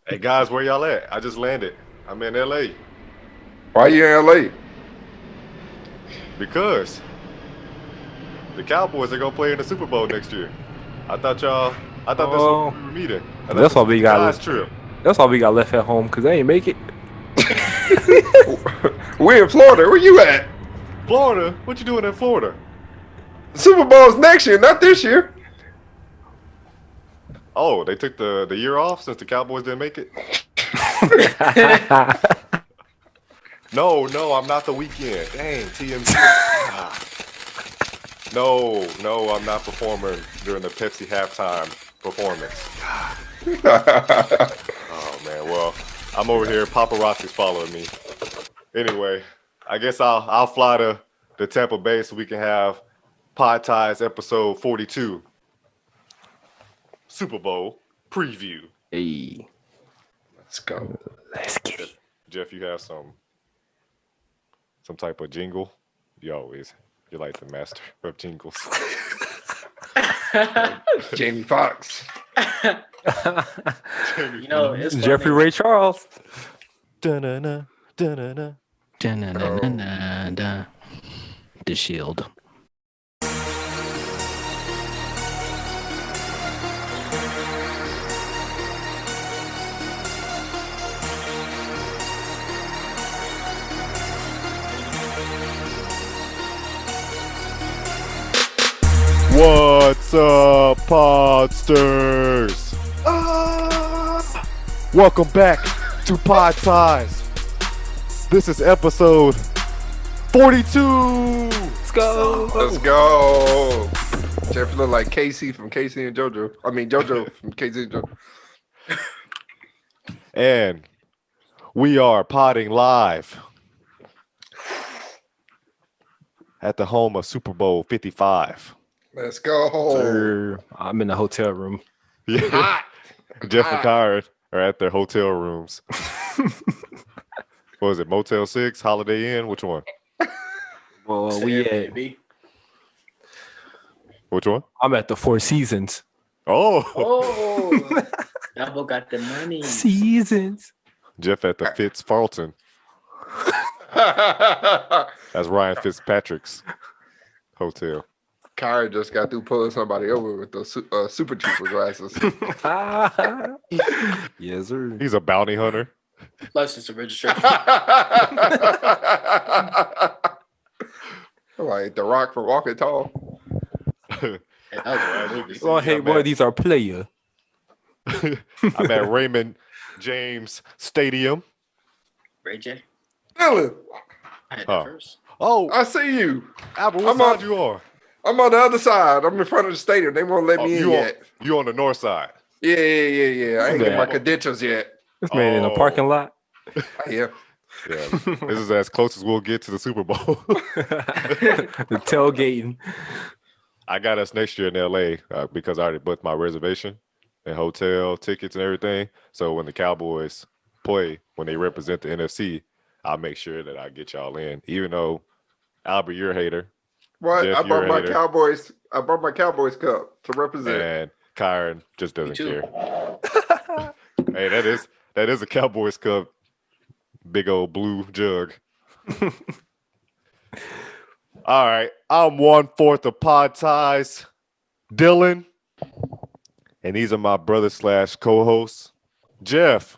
Hey guys, where y'all at? I just landed. I'm in LA Why you in LA? because the Cowboys are gonna play in the Super Bowl next year. I thought this was where we were meeting. I thought That's this why was we the got guys trip. That's why we got left at home because they ain't make it. We in Florida. Where you at? Florida? What you doing in Florida? The Super Bowl's next year, not this year. Oh, they took the year off since the Cowboys didn't make it? No, I'm not the weekend. Dang, TMZ. No, I'm not performing during the Pepsi halftime performance. Oh man, well, I'm over here. Paparazzi's following me. Anyway, I guess I'll fly to Tampa Bay so we can have Pod Ties episode 42 Super Bowl preview. Hey, Let's go. let's get it. Jeff, you have some type of jingle? You like the master of jingles. Jamie Foxx. You know, it's funny. Jeffrey Ray Charles. Da-na-na, da-na-na. Da-na-na-na-na-na. The Shield. What's up, Podsters? Welcome back to Pod Ties. This is episode 42. Let's go. Let's go. Jeff look like Casey from Casey and JoJo. I mean JoJo from Casey and JoJo. And we are podding live at the home of Super Bowl 55. Let's go. Sir, I'm in the hotel room. Yeah. Hot. Jeff and Kyron are at their hotel rooms. What was it? Motel 6, Holiday Inn? Which one? Well, Baby. Which one? I'm at the Four Seasons. Oh, Oh, Double got the money. Seasons. Jeff at the Fitz-Farlton. That's Ryan Fitzpatrick's hotel. Kyrie just got through pulling somebody over with those super trooper glasses. Yes, sir. He's a bounty hunter. License and registration. Like The Rock from Walking Tall. That was a movie. Oh, hey, boy, these are player. I'm at Raymond James Stadium. Ray J. Dylan, I had Oh. that first. Oh, I see you. Albert, what I'm side on- you on? I'm on the other side. I'm in front of the stadium. They won't let me in you yet. You on the north side. Yeah. I ain't get Yeah. my credentials yet. This man in a parking lot. Yeah. Yeah, this is as close as we'll get to the Super Bowl. The tailgating. I got us next year in LA because I already booked my reservation and hotel tickets and everything. So when the Cowboys play, when they represent the NFC, I'll make sure that I get y'all in. Even though Albert, you're a hater, What? Jeff, I you're brought a my hater. Cowboys. I brought my Cowboys cup to represent. and Kyron just doesn't too. care. Hey, that is a Cowboys cup, big old blue jug. All right, I'm 1/4 of Pod Ties, Dylan, and these are my brother / co-hosts, Jeff.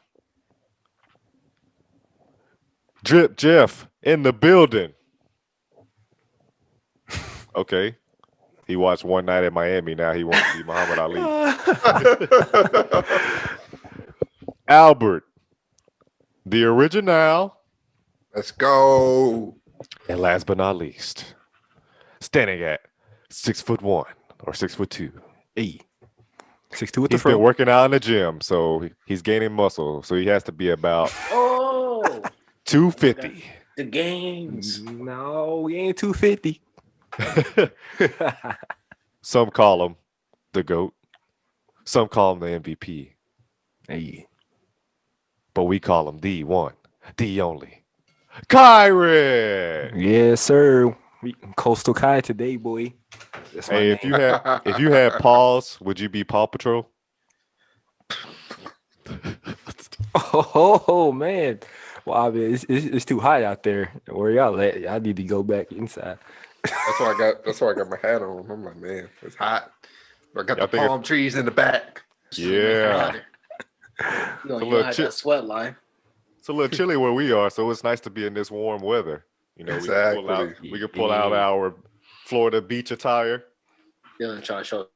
Drip Jeff in the building. Okay. He watched One Night in Miami. Now he wants to be Muhammad Ali. Albert, the original. Let's go. And last but not least, standing at 6'1" or 6'2". Hey. 6'2" with the He's been front. working out in the gym, so he's gaining muscle. So he has to be about Oh, 250. the games. No, we ain't 250. Some call him the GOAT. Some call him the MVP. Hey. But we call him the one, the only. Kyrie. Yes, sir. We Coastal Kai today, boy. That's my Hey, name. if you had paws, would you be Paw Patrol? Oh man. Well, I mean, it's too hot out there. Where y'all at? I need to go back inside. That's why I got my hat on. I'm like, man, it's hot. I got Y'all the think palm trees in the back. Yeah. You a don't little have chip. that sweat line. It's a little chilly where we are, so it's nice to be in this warm weather. You know, Exactly. we can pull out our Florida beach attire. Dylan trying to show.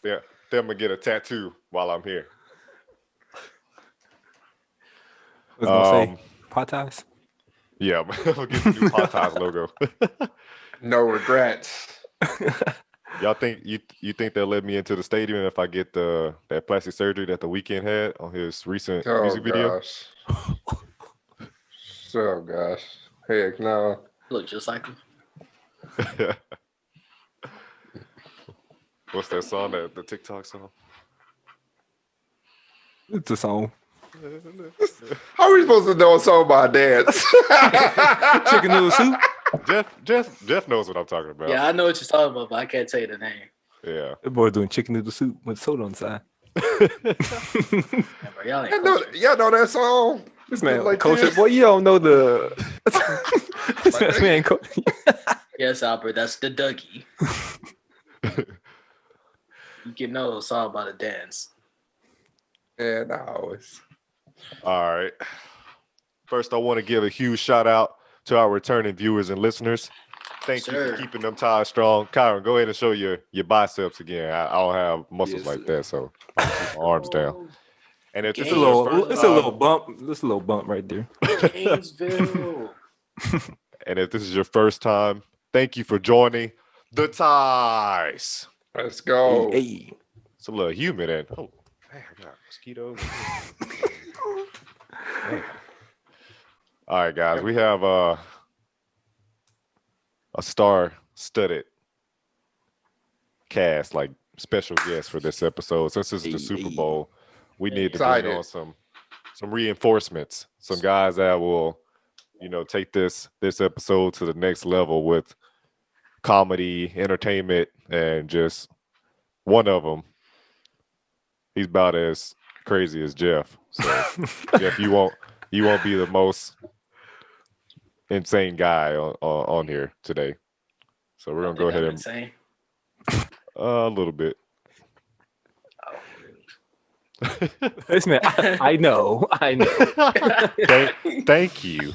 Yeah, them gonna get a tattoo while I'm here. I was gonna say pot ties. Yeah, I'm gonna get the new Potas logo. No regrets. Y'all think you think they'll let me into the stadium if I get that plastic surgery that The Weeknd had on his recent Oh music video? gosh. Oh gosh. Heck no. Look just like him. What's that song? The TikTok song? It's a song. How are we supposed to know a song by dance? Chicken noodle soup. Jeff knows what I'm talking about. Yeah, I know what you're talking about, but I can't tell you the name. Yeah. That boy doing chicken noodle soup with soda on the side. Yeah, bro, y'all ain't cultured. Y'all know that song? This man, Like culture this? boy, you don't know the. This man, Yes, Albert, that's the Dougie. You can know a song about a dance. Yeah, no. All right. First, I want to give a huge shout out to our returning viewers and listeners. Thank you for keeping them ties strong. Kyron, go ahead and show your biceps again. I don't have muscles like that, so I'll keep my arms down. And if this it's is a your little, first it's a time- little bump. It's a little bump right there. Gainesville. and if this is your first time, thank you for joining the Ties. Let's go. Hey. It's a little humid and oh man, I got mosquitoes. Man. All right, guys, we have a star-studded cast, like special guests for this episode. Since this is the Super Bowl, we need to bring on some reinforcements, some guys that will, take this episode to the next level with comedy, entertainment, and just one of them. He's about as crazy as Jeff. So, Jeff, you won't be the most insane guy on here today. So we're gonna go ahead and insane. a little bit. This man, I know. Thank you.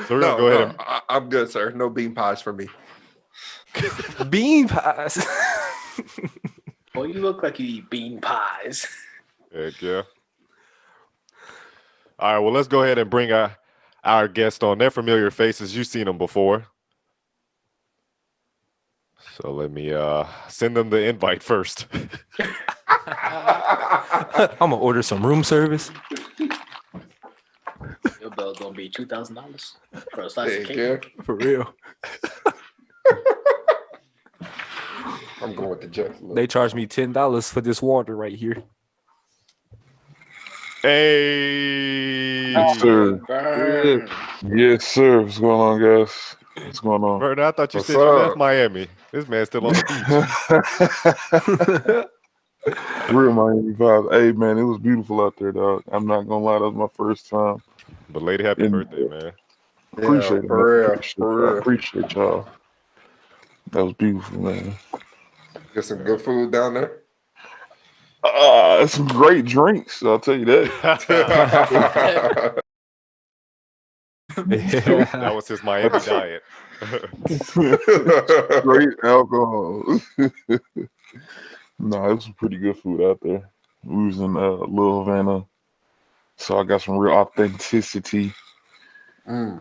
So we're gonna go ahead and I'm good, sir. No bean pies for me. Bean pies. Well, you look like you eat bean pies. heck yeah. All right, well, let's go ahead and bring our guest on. They're familiar faces. You've seen them before. So let me send them the invite first. I'm gonna order some room service. Your bill gonna be $2,000 for a slice of Heck cake. yeah. For real. I'm going with the Jeff. They charged me $10 for this water right here. Hey, Yes, sir. Burn. Yes, sir. What's going on, guys? What's going on? Vernon, I thought you What's said you up? left Miami. This man's still on the beach. Real Miami vibes. Hey, man, it was beautiful out there, dog. I'm not gonna lie, that was my first time. Belated happy birthday, man. Appreciate it, man. for real. Appreciate For y'all. real. Appreciate y'all. That was beautiful, man. Get some good food down there. Some great drinks, I'll tell you that. That was his Miami diet. Great alcohol. No, it was some pretty good food out there. We was in Lil Havana, so I got some real authenticity. Mm.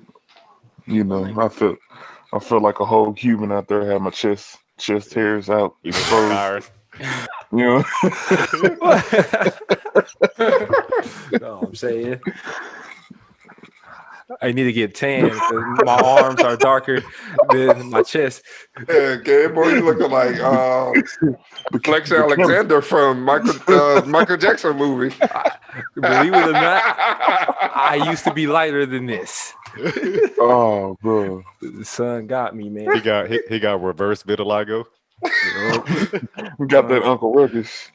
You know, I felt like a whole Cuban out there. Had my chest hairs out, He was exposed. tired. You know, No, I'm saying I need to get tan because my arms are darker than my chest. Yeah, okay, boy, you looking like Flex Alexander from Michael Jackson movie. Believe it or not, I used to be lighter than this. oh, bro. The sun got me, man. He got reverse vitiligo. We got that Uncle Ruckus.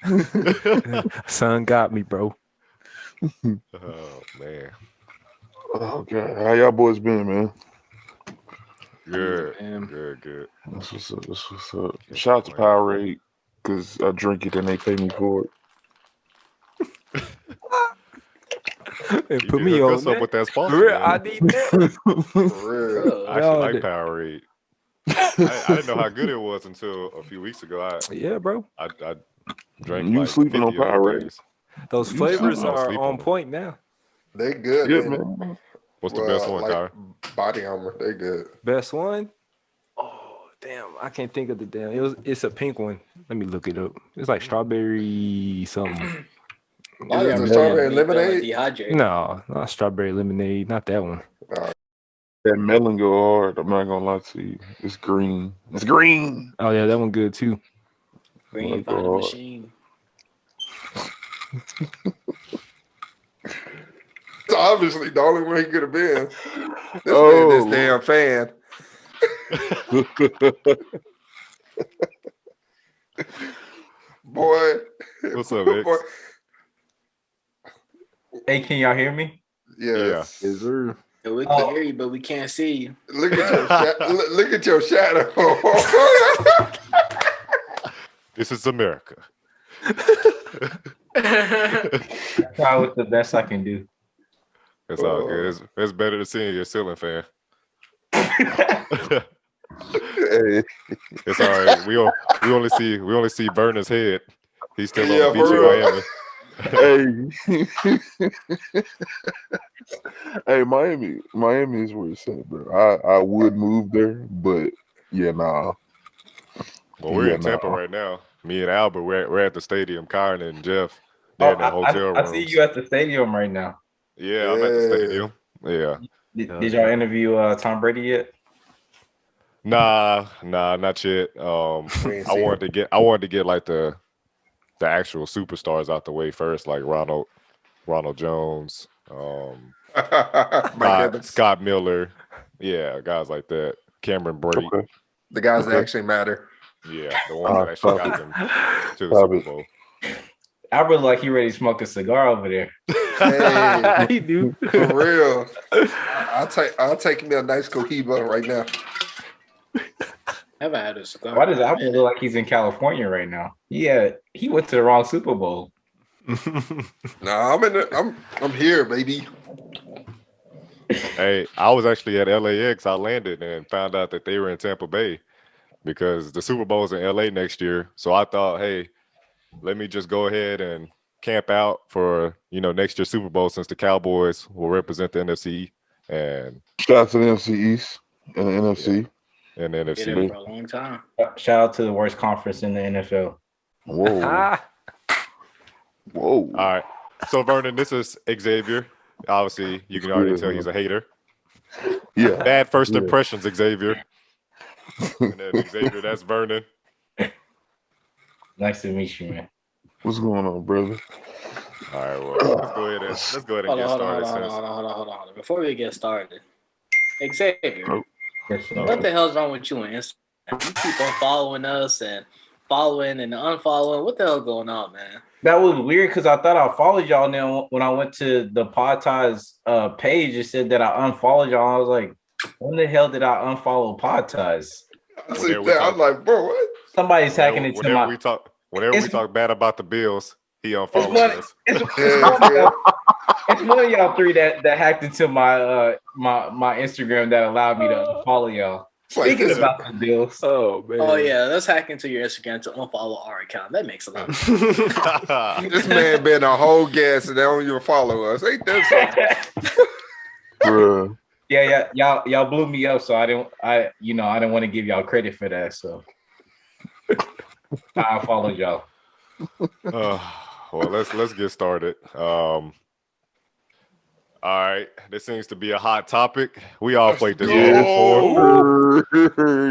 Son got me, bro. Oh man, Okay, how y'all boys been, man? good, Man. good. That's what's up. That's what's up. Shout out to Powerade because I drink it and they pay me for it. It You put need to me hook on us up that. with that For sponsor, real, man. I need that. For real. I actually like that- Powerade. I didn't know how good it was until a few weeks ago. Yeah, bro. I drank You like sleeping 50 on of them Powerade? things. Those You flavors sleeping I was are sleeping on on them. point now. They good. Yeah, and, man. What's the best one, like Kyrie? Body Armor. They good. Best one? Oh, damn. I can't think of the damn. It's a pink one. Let me look it up. It's like strawberry something. Body Is it armor strawberry me feeling lemonade? dehydrated. No, not strawberry lemonade. Not that one. That melon go hard. I'm not gonna lie to you. It's green. It's green. Oh, yeah, that one good too. Green Melon Vitamin go hard. Machine. It's obviously the only one he could have been. This Oh, man, this damn fan. Boy. What's up, X? Boy. Hey, can y'all hear me? Yes. Yes, sir. Yeah, we can hear you, but we can't see you. Look at your look at your shadow. This is America. Try with the best I can do. It's all good. It's better than seeing your ceiling fan. Hey, It's all right. We only see Vernon's head. He's still Yeah, on the beach for in real. Miami. hey, hey, Miami is where it's at, bro. I would move there, but yeah, nah. Well, we're Yeah, in Tampa nah. right now. Me and Albert, we're at the stadium. Kyron and Jeff, they're in their hotel I rooms. see you at the stadium right now. Yeah, I'm at the stadium. Yeah. Did y'all interview Tom Brady yet? Nah, not yet. We ain't I seen wanted to get like the actual superstars out the way first, like Ronald Jones, Mike Evans. Scott Miller, yeah, guys like that. Cameron Brate, Okay. The guys that Okay. actually matter. yeah, the ones that actually got them to the Stop Super it. Bowl. Albert like he ready to smoke a cigar over there. Hey, He do. for real. I'll take me a nice Cohiba right now. Haven't had a cigar. Why does in a Albert minute. look like he's in California right now? Yeah, he went to the wrong Super Bowl. Nah, I'm here, baby. Hey, I was actually at LAX. I landed and found out that they were in Tampa Bay because the Super Bowl's in LA next year. So I thought, hey, let me just go ahead and camp out for next year's Super Bowl since the Cowboys will represent the NFC and Shout out to the NFC East and the NFC. the Been NFC. there for a long time. Shout out to the worst conference in the NFL. Whoa, whoa. All right. So Vernon, this is Xavier. Obviously, you can already tell he's a hater. Yeah. Bad first Yeah. impressions, Xavier. And then Xavier, that's Vernon. Nice to meet you, man. What's going on, brother? All right, well, let's go ahead and Hold get on. started. Before we get started, Xavier, Oh. Yes, sir. what the hell's wrong with you on Instagram? You keep on following us and following and unfollowing. What the hell going on, man? That was weird because I thought I followed y'all. Now, when I went to the Pod Ties page, it said that I unfollowed y'all. I was like, when the hell did I unfollow Pod Ties? I see Whenever we that. talk- I'm like, bro, what? Somebody's hacking into Whenever my. we talk It's- bad about the Bills, he It's unfollows one, us. it's one of y'all three that hacked into my my Instagram that allowed me to follow y'all. It's like Speaking this. about the deals, Oh man. Oh yeah, let's hack into your Instagram to unfollow our account. That makes a lot of sense. This man been a whole guest and they don't even follow us. Ain't that something? Bruh. yeah, y'all blew me up, so I didn't want to give y'all credit for that, so I followed y'all. Well, let's get started. All right, this seems to be a hot topic. We all played this game before.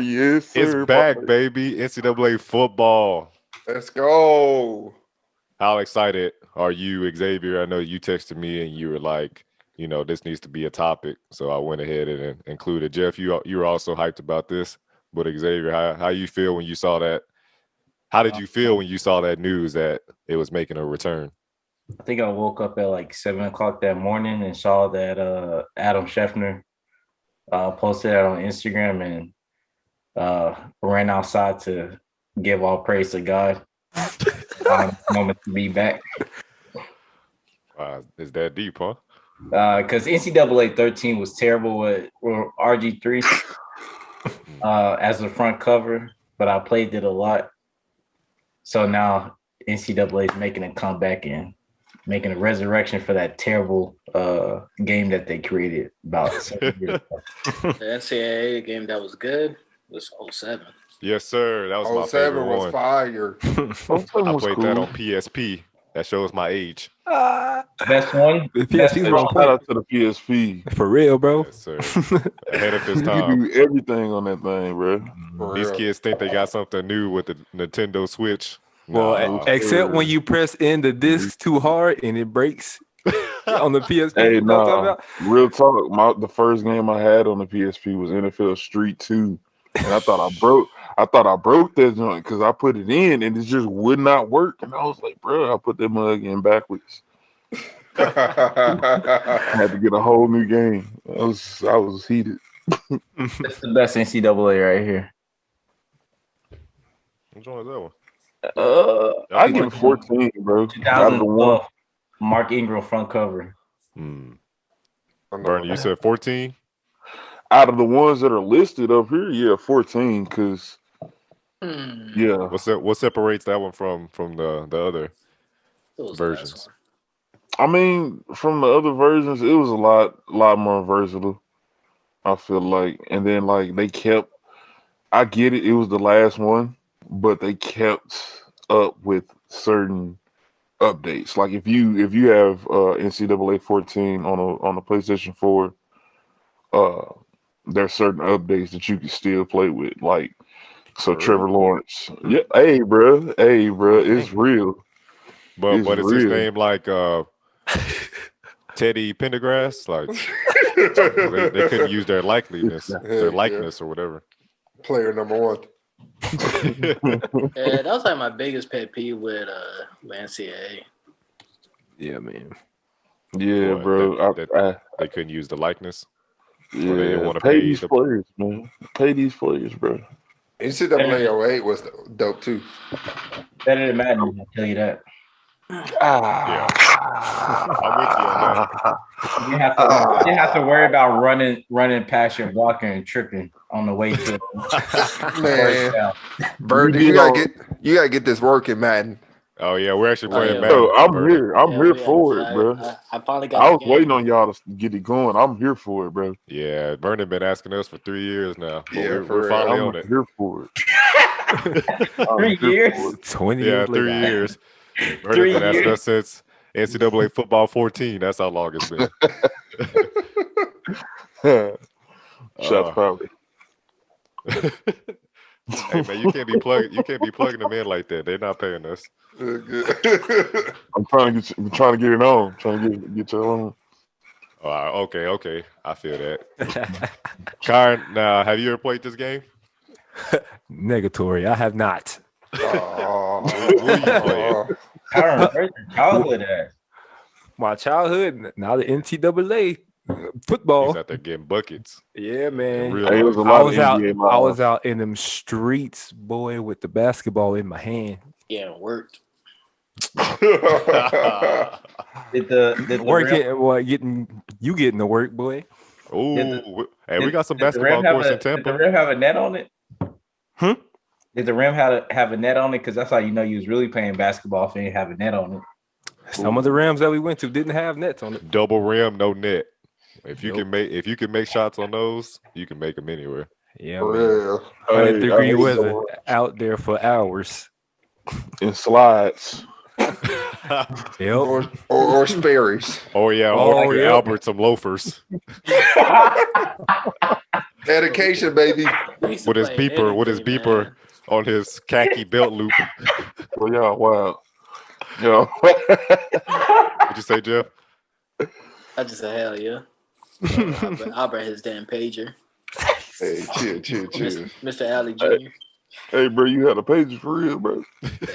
Yes, sir. It's back, baby. NCAA football. Let's go. How excited are you, Xavier? I know you texted me and you were like, this needs to be a topic. So I went ahead and included Jeff. You were also hyped about this. But Xavier, how you feel when you saw that How did you feel when you saw that news that it was making a return? I think I woke up at like 7 o'clock that morning and saw that Adam Scheffner posted that on Instagram and ran outside to give all praise to God. Moment to be back. Is that deep, huh? Because NCAA 13 was terrible with RG3 as the front cover, but I played it a lot. So now NCAA is making a comeback and making a resurrection for that terrible game that they created about 7 years ago. The NCAA game that was good was 07. Yes, sir. That was my 07 favorite was one. fire. I played that on PSP. That shows my age. Best one. The PSP's Shout on point. out to the PSP. For real, bro. Yes, sir. Ahead of his You time. do everything on that thing, bro. For These real. kids think they got something new with the Nintendo Switch. Well, Nah. except when you press in the disc too hard and it breaks on the PSP. Hey, You know what I'm nah, talking about? real talk. The first game I had on the PSP was NFL Street 2, and I thought I broke that joint because I put it in and it just would not work. And I was like, bro, I put that mug in backwards. I had to get a whole new game. I was heated. That's the best NCAA right here. Which one is that one? I give it 14, bro. Out of the one. 2012, Mark Ingram front cover. Vernon, you said 14? Out of the ones that are listed up here, yeah, 14. Because yeah, What separates that one from the other It was the versions? best one. I mean, from the other versions, it was a lot more versatile. I feel like, and then like they kept. I get it. It was the last one, but they kept up with certain updates. Like if you have NCAA 14 on a PlayStation 4, there's certain updates that you can still play with. Like so, Trevor Lawrence. Yeah, hey, bro, it's real. But It's is his real. name like Teddy Pendergrass? Like they couldn't use their likeness or whatever. Player number one. Yeah, that was like my biggest pet peeve with NCAA. Yeah, man. Yeah, What, bro. They couldn't use the likeness. Or they Yeah, didn't want to pay pay these players, man. Pay these players, bro. NCAA 08 was dope too. Better than Madden, I'll tell you that. Yeah. I'm with you on that. You didn't have to worry about running past your blocker and tripping on the way to Man, Bird, you gotta get this working, Madden. Oh yeah, we're actually playing yeah. Madden. Yo, I'm Vernon. here. I'm here for it, bro. I finally got. I the was game. waiting on y'all to get it going. I'm here for it, bro. Yeah, Vernon been asking us for 3 years now. But Yeah, we're finally I'm on it. here for it. 3 years. 20 Yeah, years 3 later. years. Vernon 3 been asking years. us since NCAA Football 14. That's how long it's been. Shots fired. Hey man, you can't be plugging them in like that. They're not paying us. I'm trying to get it on. Trying to get you on. Okay. I feel that. Karen, now have you ever played this game? Negatory. I have not. Who you playing? Aaron, where's your childhood at? My childhood, now the NCAA football. He's out there getting buckets. Yeah, man. real Hey, it was a life. lot of NBA I live. was out in them streets, boy, with the basketball in my hand. Yeah, it worked. Did the Working, getting to work, boy. Ooh, hey, we got some Did the basketball rim courts in Did the Tampa. rim have a net on it? Did the rim have a net on it? Because that's how you know you was really playing basketball if it didn't have a net on it. Some of the rims that we went to didn't have nets on it. Double rim, no net. If you can make shots on those, you can make them anywhere. Yeah, For man. real. 100-degree weather out there for hours. In slides. Yep. Or Sperry's. Oh yeah, or Albert, some loafers Dedication, baby. with his beeper on his khaki belt loop. Well, y'all, wow. Yo. What'd you say, Jeff? I just said hell yeah. Albert his damn pager. Hey, chill. Mr. Alley Jr. Hey, bro, you had a pager for real, bro.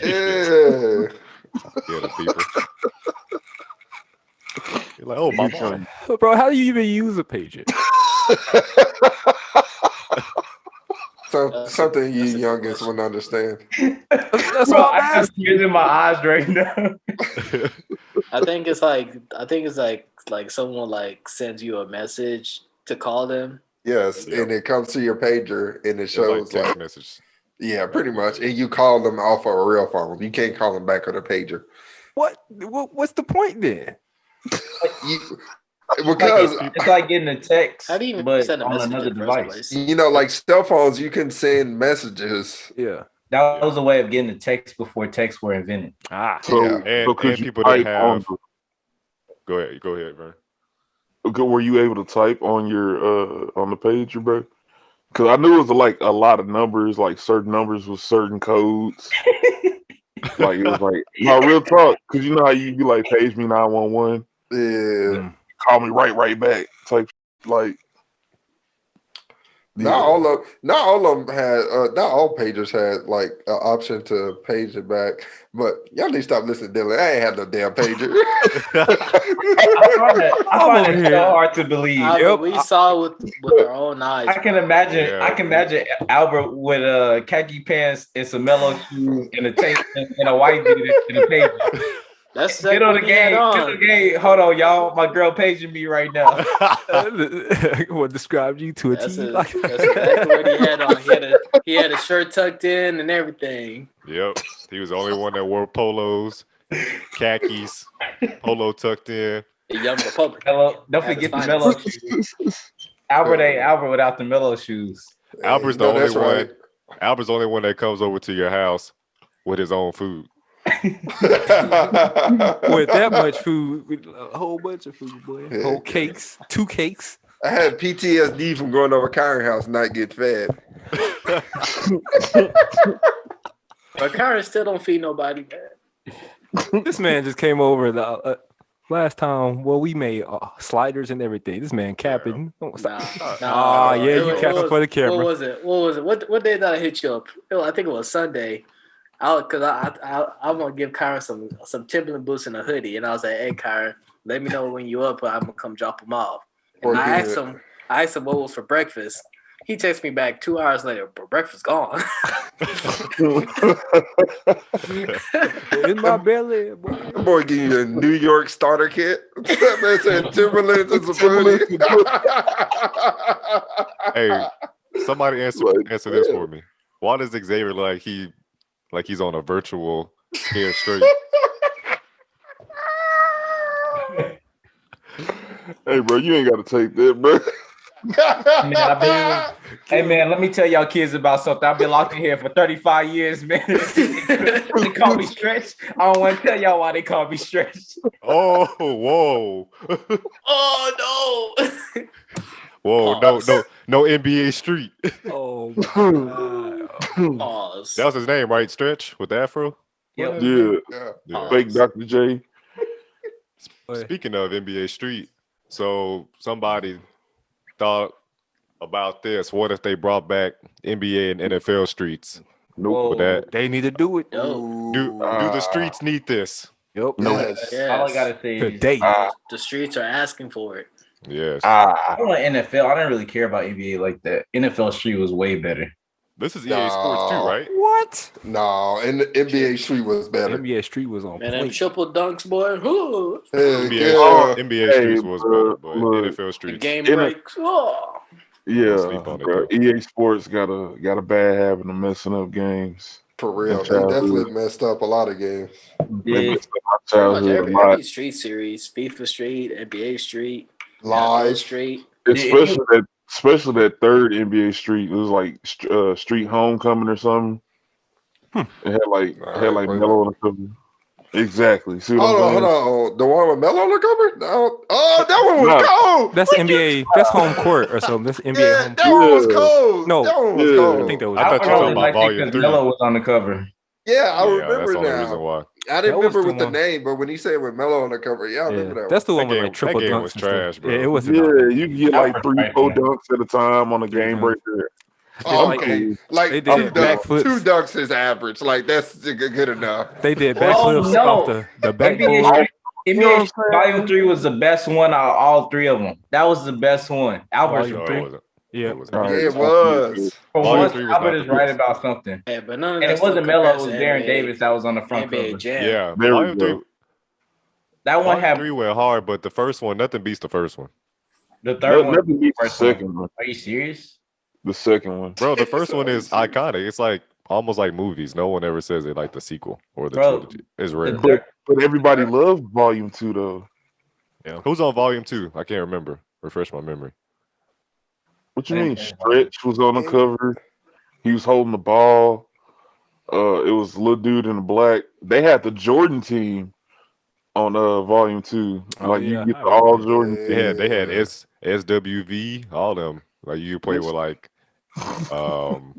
Yeah. Yeah, the people. You're like, oh, my boy. Bro, how do you even use a pager? So something you youngins wouldn't understand. That's Bro, what I'm I got asking. tears in my eyes right now. I think it's like someone like sends you a message to call them. Yes, Yep. and it comes to your pager and it It's like shows text like message. yeah, pretty much. And you call them off of a real phone. You can't call them back on a pager. What's the point then? Because It's like getting a text, How do you even but send a on message another in the first device. place? like cell phones, you can send messages. Yeah. That was a way of getting a text before texts were invented. Ah. So, Yeah. so could And you people that type on have. Go ahead, man. were you able to type on your on the pager, bro? Because I knew it was like a lot of numbers, like certain numbers with certain codes. Like it was like no real talk. Because you know how you be like page me 911, Yeah. call me right back type like. Not all of them had not all pagers had like an option to page it back. But y'all need to stop listening, Dylan. I ain't had no damn pager. I find it so hard to believe. We saw with our own eyes. I can imagine. Yeah. I can imagine Albert with khaki pants and some mellow shoes and a tank and a white beater and a pager. That's Get on the game. Get on the game. Hold on, y'all. My girl paging me right now. What described you to a That's, T? that's exactly what he had on. He had a shirt tucked in and everything. Yep. He was the only one that wore polos, khakis, polo tucked in. The Young Republic. Mellow, don't forget the mellow shoes. Albert ain't Albert without the mellow shoes. Albert's the No, only that's one. right. Albert's the only one that comes over to your house with his own food. With that much food, with a whole bunch of food, boy. Yeah. Whole cakes, 2 cakes. I had PTSD from going over Kyron house and not get fed. But Kyron still don't feed nobody, man. This man just came over the last time. Well, we made sliders and everything. This man capping. Nah, yeah, you capping for the camera. What was it? What day did I hit you up? I think it was Sunday. Because I'm gonna give Kyron some Timberland boots and a hoodie, and I was like, "Hey, Kyron, let me know when you up. I'm gonna come drop them off." And I asked him what was for breakfast. He texted me back 2 hours later, but breakfast gone. In my belly, boy. That boy give you a New York starter kit. That man said Timberlands and some hoodie. Hey, somebody answer this for me. Why does Xavier look like he's on a virtual scared straight? Hey, bro, you ain't got to take that, bro. Hey man, let me tell y'all kids about something. I've been locked in here for 35 years, man. They call me Stretch. I don't want to tell y'all why they call me Stretch. Oh, whoa. Oh no. Whoa, no NBA Street. Oh, my God. Pause. That was his name, right? Stretch with the afro? Yep. Yeah. Fake Dr. J. Speaking of NBA Street, so somebody thought about this. What if they brought back NBA and NFL streets? Nope. With that, They need to do it. Yo, do the streets need this? Yep. Yes. All I gotta say is Today. the streets are asking for it. Yes. I don't like NFL. I didn't really care about NBA like that. NFL Street was way better. This is EA Sports too, right? What? No, and the NBA Street was better. NBA Street was on Man, them point. triple dunks, boy. Whoo. Heck NBA yeah. Streets was better, but look. NFL The Streets. game In a- breaks. Oh. Yeah, sleep on it, bro. though. EA Sports got a bad habit of messing up games. For real. They Childhood. definitely messed up a lot of games. They Yeah. messed up my Pretty much childhood a lot, every street series, FIFA Street, NBA Street, NFL Live. Street. especially that third NBA Street. It was like Street Homecoming or something. It had like Alright, wait, Melo on the cover. Exactly. See what Hold I'm saying? on. The one with Melo on the cover? No. Oh, that one was No. cold. That's NBA. That's home court or something. That's NBA Yeah, home that court. one was cold. No. That one was Yeah. cold. I think that was. I thought you were talking only about liked it Volume 'cause 3. Melo was on the cover. Yeah, I Yeah, remember that's the only reason now. why. I didn't That was remember the with the one. name, but when he said with Melo on the cover, yeah, I remember that That's the one with That like triple game dunks. was and stuff. trash, bro. Yeah, it was. Yeah, you can get like Alfred 3-4 right there. dunks at a time on a game Yeah. breaker. Oh, like- okay, like they two did dunks, backflips. 2 dunks is average. Like that's good enough. They did Oh, backflips no. off the NBA, backboard. You know what I'm NBA Volume 3 was the best one out of all three of them. That was the best one. Albert's Volume No, three? it wasn't. Yeah. It was All not. right, Yeah, it was. For Volume once, 3 was Albert not is the right best. about something. Yeah, but none of And that it wasn't stuff Melo, it compares was to Darren NBA, Davis that was on the front NBA cover. Jam. Yeah, There we Volume go. 3. That one Volume had 3 went hard, but the first one, nothing beats the first one. the third one. Nothing beats the First one. second one. Are you serious? The second one. Bro, the first one is iconic. It's like almost like movies. No one ever says it like the sequel or the Bro, trilogy. It's rare. the- But everybody loved Volume 2 though. Yeah. Who's on Volume 2? I can't remember. Refresh my memory. What you I mean? didn't know. Stretch was on the cover. He was holding the ball. It was little dude in the black. They had the Jordan team on Volume 2. Oh, Like yeah, you get I the all remember. Jordan They team. had SWV, all them. Like you could play with like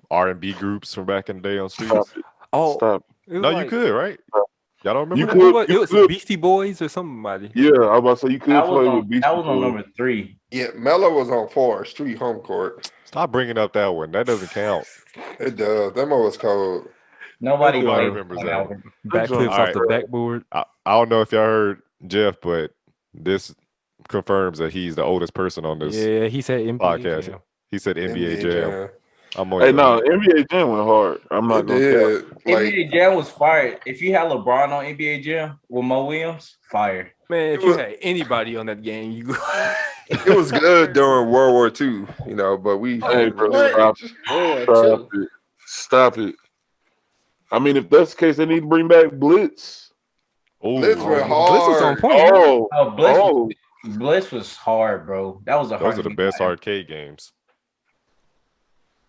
R&B groups from back in the day on Stop streets. it. Oh, Stop. it was No, like, you could, right? Y'all don't remember You that? could. Who was, it You was could. Beastie Boys or somebody. Yeah, I was about to say you could That play was with Beastie on Boys. number 3. Yeah, Melo was on 4 Street Home Court. Stop bringing up that one. That doesn't count. It does. That one was cold. Nobody Nobody played remembers on that. Albert. Backflips All off right. the backboard. I don't know if y'all heard Jeff, but this confirms that he's the oldest person on this Yeah, he said NBA podcast. Jam. He said NBA Jam. I'm on Hey, your- no, NBA Jam went hard. I'm not It gonna did. Like, NBA Jam was fire. If you had LeBron on NBA Jam with Mo Williams, fire. Man, if It you was- had anybody on that game, you it was good during World War II, you know, but we Hey, bro, What? stop, World War stop II. it. Stop it. I mean, if that's the case, they need to bring back Blitz. Ooh, Blitz went hard. Blitz was on point. Oh, Oh, oh. Bliss was hard, bro. That was a hard those are the game. best arcade games.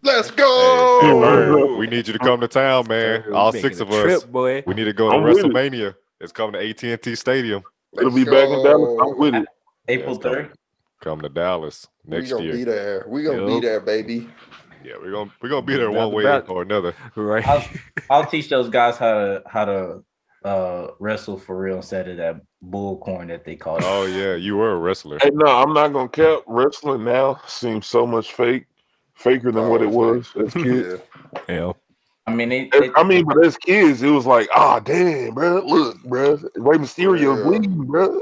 Let's Hey, go. Bird, we need you to come to town, man. We All making 6 a of us. trip, boy. We need to go to I'm with it. WrestleMania. It's coming to AT&T Stadium. It'll be back in Dallas. I'm with it. April Yeah, it's coming. 3rd. Come to Dallas We next gonna year. be there. We gonna be Yup. there, baby. Yeah, we're gonna be there Not one way about- or another. Right. I'll teach those guys how to wrestle for real instead of that bullcorn that they call it. Oh yeah, you were a wrestler. Hey, no, I'm not gonna cap. Wrestling now seems so much faker than what it was as kids. Yeah. Yeah. I mean, they But as kids, it was like, ah, damn, bro, look, bro, Rey Mysterio Yeah. bleeding, bro.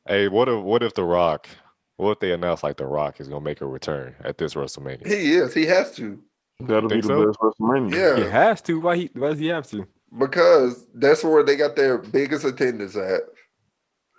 Hey, what if The Rock? What if they announce like The Rock is gonna make a return at this WrestleMania? He is. He has to. That'll be Think the so? best WrestleMania. Yeah. He has to. Why does he have to? Because that's where they got their biggest attendance at.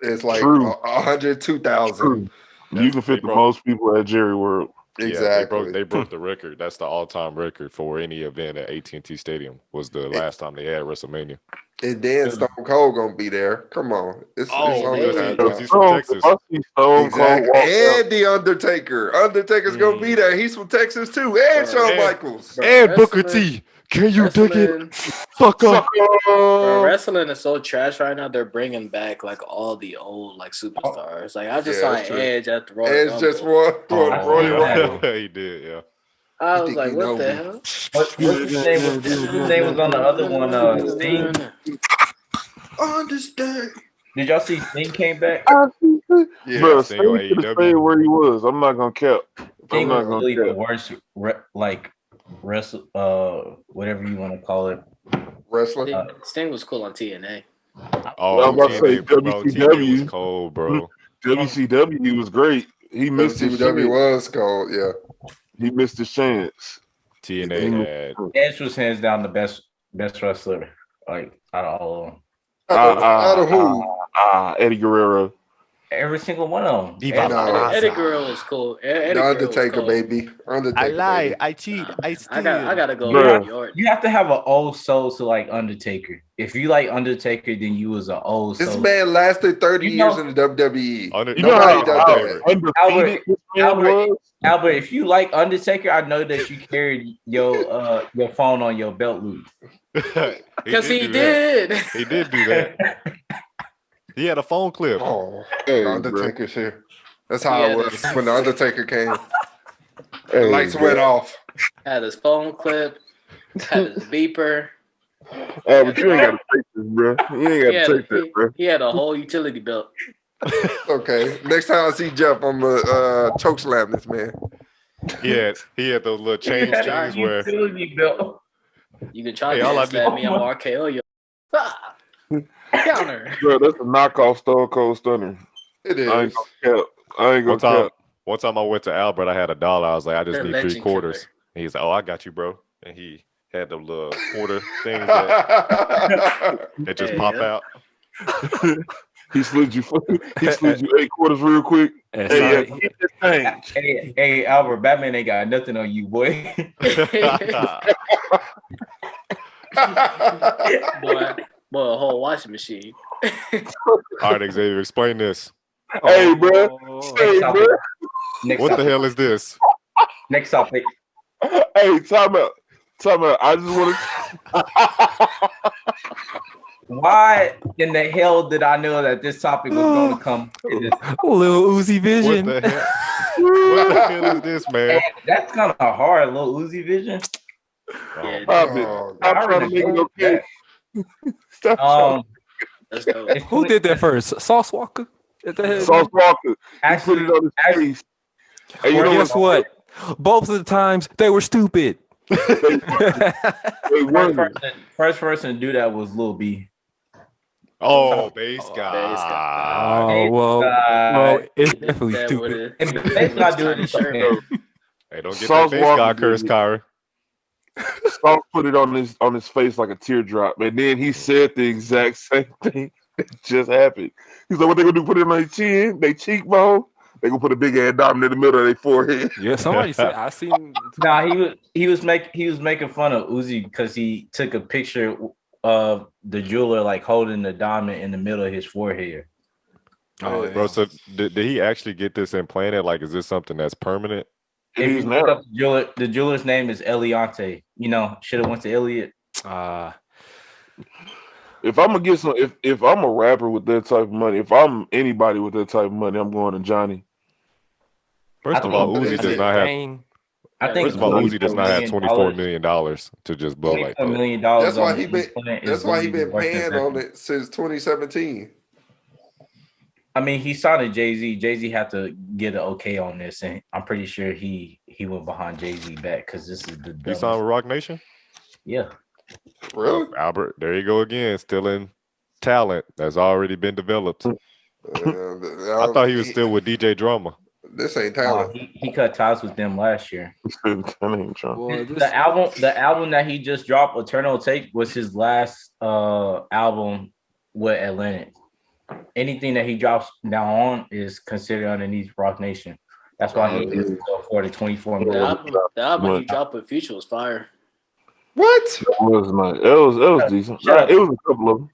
It's like True. 102,000. True. You can fit the most people at Jerry World. Exactly. Yeah, they broke the record. That's the all-time record for any event at AT&T Stadium. Was the last time they had WrestleMania. And then Stone Cold gonna be there. Come on. It's Oh, only because time because now. he's from Texas. If I see Stone Cold Exactly. walk out, And the Undertaker. Undertaker's gonna be there. He's from Texas too. And Shawn And- Michaels. Bro, And Booker wrestling- T. Can you dig it? wrestling- Fuck up. Bro, wrestling is so trash right now. They're bringing back like all the old like superstars. Like I just Yeah, saw that's true. Edge at the Royal Edge Rumble. just won Oh, Royal yeah. Rumble. He did, yeah. I You was think like, you what know the me. hell? what's his name? His name was on the other one. Sting. Understand. Did y'all see Sting came back? Yeah. Bro, Sting on Sting could have AEW. stayed where he was. I'm not gonna cap. Sting I'm not was really gonna the cap. worst, whatever you want to call it. Wrestling. Sting was cool on TNA. Oh, I'm about to say TNA, bro. TNA WCW. was cold, bro. WCW was great. He missed his WCW chance. was cold. Yeah. He missed his chance. TNA had Edge was hands down the best wrestler, like out of all of them. Out of who? Eddie Guerrero. Every single one of them. Diva No. Eddie Guerrero was cool. Eddie The Guerrero was Undertaker, cool. baby. Undertaker. Baby. I cheat, I steal. I gotta go Bruh. with New York. You have to have an old soul to like Undertaker. If you like Undertaker, then you was an old This soul. man lasted 30 You years know- in the WWE. You know Nobody how does that. undefeated this man Albert- was? Albert, if you like Undertaker, I know that you carried your phone on your belt loop. Because he do that. did. He did do that. He had a phone clip. Oh, Hey, the bro. Undertaker's here. That's how Yeah, it was that's- when the Undertaker came. Hey, The lights bro. went off. Had his phone clip. Had his beeper. Hey, but you ain't got to take this, bro. You ain't got to take that, bro. He had a whole utility belt. Okay. Next time I see Jeff, I'm gonna choke slam this man. He had those little chain Had a jeans where utility belt. You can try Hey, to all I just let do- me. I'm RKO you. Ah, counter. Bro, that's a knockoff Stone Cold Stunner. It I ain't is. gonna cap. I ain't one gonna time cap. one time I went to Albert, I had $1. I was like, I just The need legend 3/4. killer. And he's like, oh, I got you, bro. And he had the little quarter things that just Hey, pop yeah. out. He slid you 8 quarters real quick. And Hey, yeah, so- get this thing. Hey, Albert, Batman ain't got nothing on you, boy. boy, a whole washing machine. All right, Xavier, explain this. Hey, bro. Oh. Hey, Next bro. topic. Next What the topic. hell is this? Next topic. Hey, time out. I just want to. Why in the hell did I know that this topic was going to come? Lil Uzi What Vision. the hell? What the hell is this, man? Hey, that's kind of hard, Lil Uzi Vision. Yeah, Stop it. Oh, Stop I trying to already make it know okay. Stop trying. let's go. It's Who did that first? Sauce Walker? At the head? Sauce Walker. He put Actually, it on his face. Hey, you Well, know guess what? Both of the times they were stupid. They won. first person to do that was Lil B. Oh, base Base guy. Oh well, well, it's definitely That stupid. And Bass God do it Tiny the shirt. same. Hey, don't get Sauce that base guy Walker curse, did it. Kyrie. Sauce put it on his face like a teardrop, and then he said the exact same thing that just happened. He's like, "What they gonna do? Put it on their chin, their cheekbone? They gonna put a big ass diamond in the middle of their forehead?" Yeah, somebody said I seen. Nah, he was making fun of Uzi because he took a picture of the jeweler like holding the diamond in the middle of his forehead. Oh, yeah. Bro, so did he actually get this implanted? Like, is this something that's permanent? It If is you look now. up the jeweler's name is Eliante. You know, should have went to Elliot. If I'm gonna get some, if I'm a rapper with that type of money, if I'm anybody with that type of money, I'm going to Johnny. First of all, Uzi does not have. Dang. I think First of all, Uzi does not have $24 million to just blow like $24 that. million. That's why on he the been. implant That's is why he literally been worth paying investing. on it since 2017. I mean, he signed to Jay-Z. Jay-Z had to get an okay on this, and I'm pretty sure he went behind Jay-Z back because this is the You dumbest. signed with Rock Nation? Yeah. Really? Albert, there you go again, stealing talent that's already been developed. I thought he was still with DJ Drama. This ain't talent. He cut ties with them last year. That ain't true. Boy, The album that he just dropped, Eternal Take, was his last album with Atlantic. Anything that he drops now on is considered underneath Rock Nation. That's why he is afforded $24 million. The album he dropped with Future was fire. What? It was nice. It was decent. Shut up. It was a couple of them.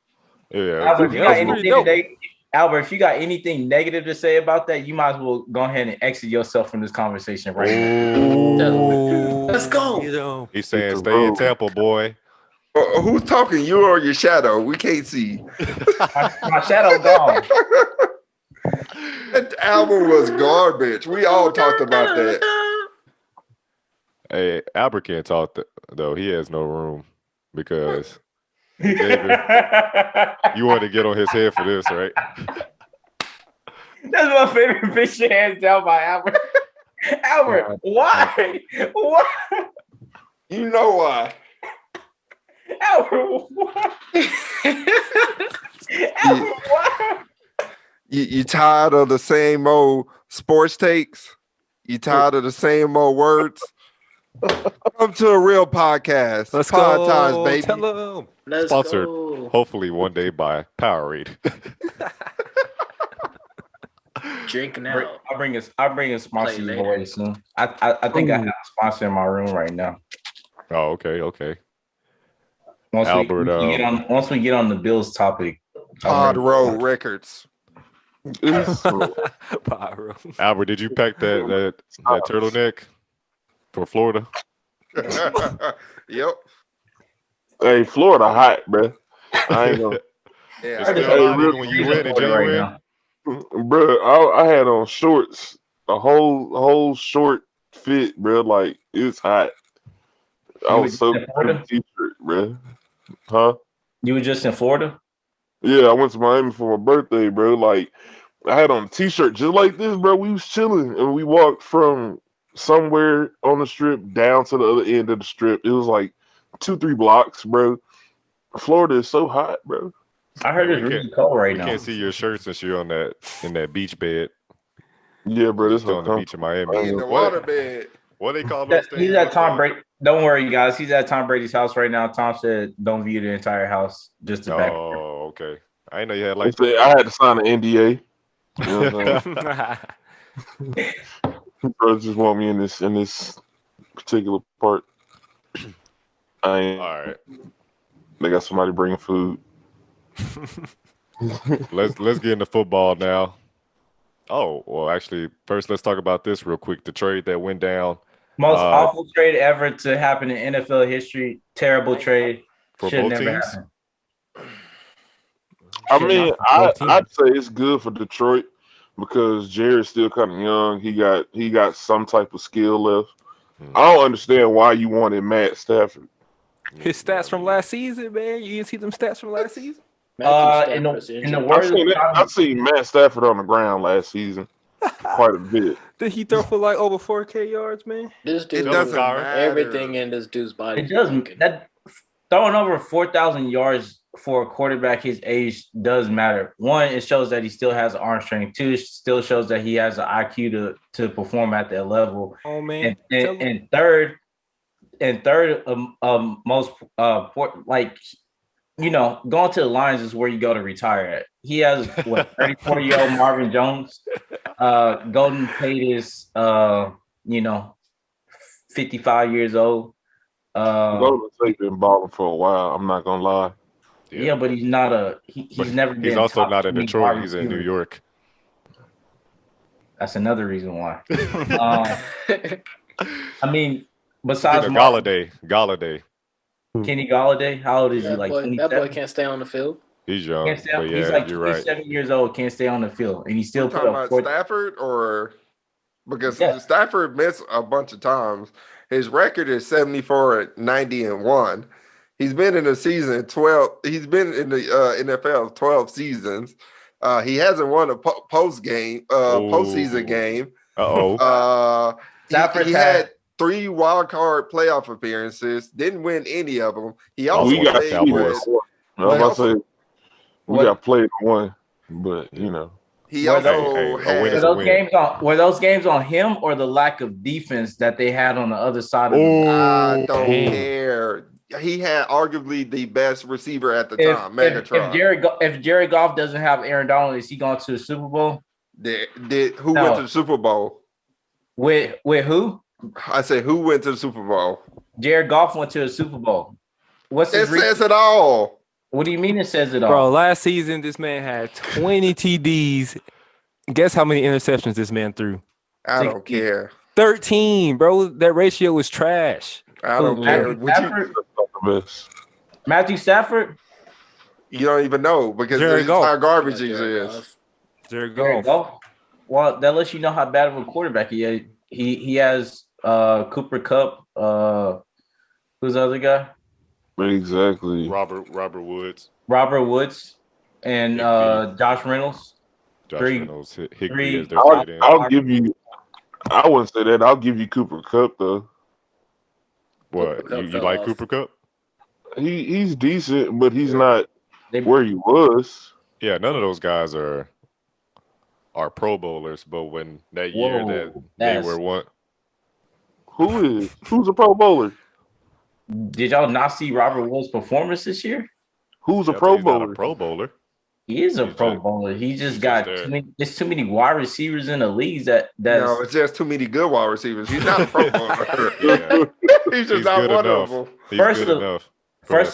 Yeah. Albert, if you Yeah, got that's pretty anything dope. today, Albert, if you got anything negative to say about that, you might as well go ahead and exit yourself from this conversation right now. Oh, Let's go. you know. He's saying It's a stay in road. Tampa, boy. Who's talking? You or your shadow? We can't see. My shadow gone. That album was garbage. We all talked about that. Hey, Albert can't talk though. He has no room because you want to get on his head for this, right? That's my favorite picture, hands down, by Albert. Albert, why? Why? You know why? Albert, why? Albert, why? You tired of the same old sports takes? You tired of the same old words? Come to a real podcast. Let's Pod go. times, baby. Tell him. Let's Sponsored, go. hopefully one day by Powerade. Drink now. I'll bring a sponsor Play your later. way soon. I think I have a sponsor in my room right now. Oh, okay. Once Albert, once we get on the Bills topic, Pod Road Records. Pyro. Albert, did you pack that turtleneck for Florida? Yep. Hey, Florida hot, bro. I ain't gonna, Yeah. It's I still just- hot even when you win in January. bro. I had on shorts, a whole short fit, bro. Like it's hot. I You was was so in Florida? t-shirt, bro. Huh? You were just in Florida? Yeah, I went to Miami for my birthday, bro. Like I had on a t-shirt just like this, bro. We was chilling and we walked from somewhere on the strip down to the other end of the strip. It was like 2-3 blocks, bro. Florida is so hot, bro. I heard Yeah, it's really cold right we now. can't see your shirt since you're in that beach bed. Yeah, bro. You're This still on the beach in Miami. In the What waterbed. they call those things? He's at Tom Brady. Don't worry, guys. He's at Tom Brady's house right now. Tom said, "Don't view the entire house, just the back." Oh, okay. I didn't know you had I like had to sign an NDA. You know what I'm saying? Bro, just want me in this particular part. I ain't. All right. They got somebody bringing food. Let's get into football now. Oh, well, actually, first let's talk about this real quick. The trade that went down Most awful trade ever to happen in NFL history. Terrible trade. for Should both never teams. happen. I Shit, mean, not for both I'd say it's good for Detroit because Jared's still kind of young. He got some type of skill left. I don't understand why you wanted Matt Stafford. His stats from last season, man. You didn't see them stats from last season? Matthew In Stafford's the injured. words of I've seen Matt Stafford on the ground last season quite a bit. Did he throw for like over 4K yards, man? This It dude, doesn't matter. everything in this dude's body. it does that throwing over 4,000 yards for a quarterback his age does matter. One, it shows that he still has arm strength. Two, it still shows that he has an IQ to perform at that level. Oh man. And third, most like, you know, going to the Lions is where you go to retire at. He has 34-year-old Marvin Jones. Golden Tate is 55 years old. Golden State been balling for a while. I'm not gonna lie. Yeah, but he's not he's never been. He's also top not in 20 Detroit. wide He's in New receiver. York. That's another reason why. I mean, besides Galladay. Kenny Galladay, how old is he? that Like boy 27? can't stay on the field. He's young, Can't stay but on, yeah, he's like you're right. 27 years old, can't stay on the field, and he still We're put talking up about 40. Stafford or because Yeah. Stafford missed a bunch of times. His record is 74-90-1. He's been in the season 12. He's been in the NFL 12 seasons. He hasn't won a postseason game. Stafford He had 3 wild card playoff appearances. Didn't win any of them. He also We got played Cowboys. with. I was about to say we What- got played one, but you know. He Were also a win Were is a had. win. were those games on him or the lack of defense that they had on the other side of the I don't Damn. care. He had arguably the best receiver at the if, time, if, Megatron. if Jared Goff doesn't have Aaron Donald, is he going to the Super Bowl? Who No. went to the Super Bowl? With who? I said, who went to the Super Bowl? Jared Goff went to the Super Bowl. What's It his reason? says it all. What do you mean it says it all? Bro, last season this man had 20 TDs. Guess how many interceptions this man threw? I don't 60. care. 13, bro. That ratio was trash. I don't care. Matthew Would you, Stafford? Not the best. Matthew Stafford? you don't even know because Jared it's Goff. how garbage he Jared is. Goff. Jared Jared Goff. Goff? Well, that lets you know how bad of a quarterback he is. He has Cooper Kupp. Who's the other guy? Exactly. Robert Woods, Robert Woods and Higby. Josh Reynolds. Josh Three- Reynolds, Higby three- is their tight end. I'll give you. I wouldn't say that. I'll give you Cooper Kupp though. What? Cooper Kupp You fell like off. Cooper Kupp? He's decent, but he's not They, where he was. Yeah, none of those guys are Pro Bowlers, but when that year Whoa, that they that's- were one, Who's a Pro Bowler? did y'all not see Robert Woods' performance this year? Who's a yeah, Pro he's not Bowler? a Pro Bowler. He is a He's Pro just- Bowler. He just he's got just there. too many. There's too many wide receivers in the leagues that's No, it's just too many good wide receivers. He's not a Pro Bowler. Yeah, He's just he's not good one enough. of them. He's First good of- enough. for First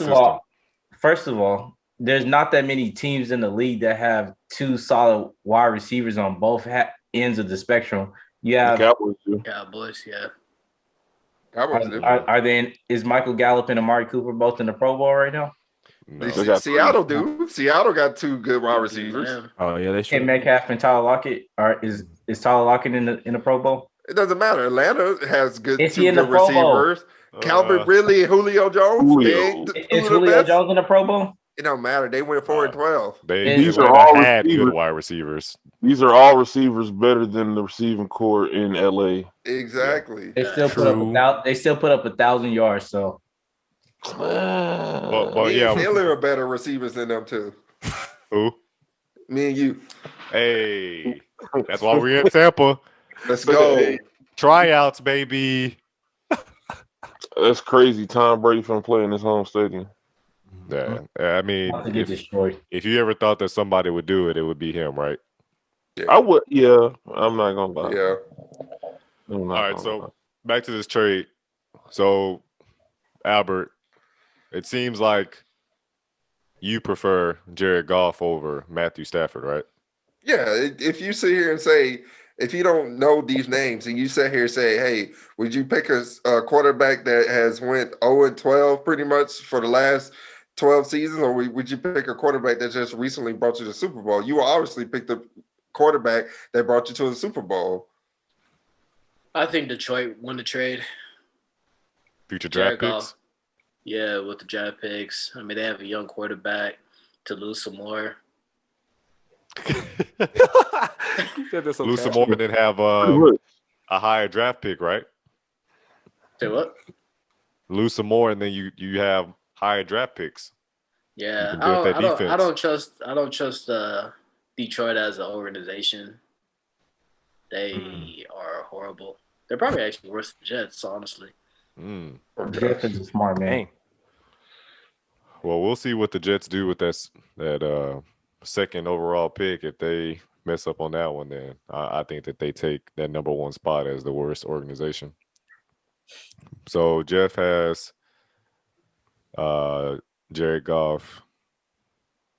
that of all, there's not that many teams in the league that have 2 solid wide receivers on both ends of the spectrum. You The have Cowboys do. Cowboys, yeah. are they in, is Michael Gallup and Amari Cooper both in the Pro Bowl right now? No. They got Seattle do. Seattle got 2 good wide receivers. Yeah. Oh yeah, they K should. Metcalf and Tyler Lockett is Tyler Lockett in the Pro Bowl? It doesn't matter. Atlanta has good Is 2 he in the good Pro Bowl? receivers. Calvin Uh, Ridley and Julio Jones. Julio. They ain't two Is of the Julio best. Jones in the Pro Bowl? It don't matter. They went 4-12. They And these are never all had good receivers. wide receivers. These are all receivers better than the receiving core in LA. Exactly. they still True. they still put up 1,000 yards. So But Me yeah, and Taylor are better receivers than them too. who? Me and you. Hey, that's why we're in Tampa. Let's go. Tryouts, baby. That's crazy. Tom Brady from playing his home stadium. Yeah, I mean, not to get destroyed. if you ever thought that somebody would do it, it would be him, right? I would, yeah. I'm not gonna lie. Yeah. I'm not All right, gonna so lie. back to this trade. So, Albert, it seems like you prefer Jared Goff over Matthew Stafford, right? Yeah. If you sit here and say, if you don't know these names and you sit here and say, hey, would you pick a quarterback that has went 0-12 pretty much for the last 12 seasons, or would you pick a quarterback that just recently brought you to the Super Bowl? You will obviously pick the quarterback that brought you to the Super Bowl. I think Detroit won the trade. Future Jared draft Goff. picks. Yeah, with the draft picks. I mean, they have a young quarterback to lose some more. Lose some more and then have Pretty much. a higher draft pick, right? Say what? Lose some more and then you have higher draft picks. Yeah, can build that I defense. don't trust Detroit as an organization. They are horrible. They're probably actually worse than Jets, honestly. Jeff is a smart man. Dang. Well, we'll see what the Jets do with that second overall pick. If they mess up on that one, then I think that they take that number one spot as the worst organization. So Jeff has Jared Goff,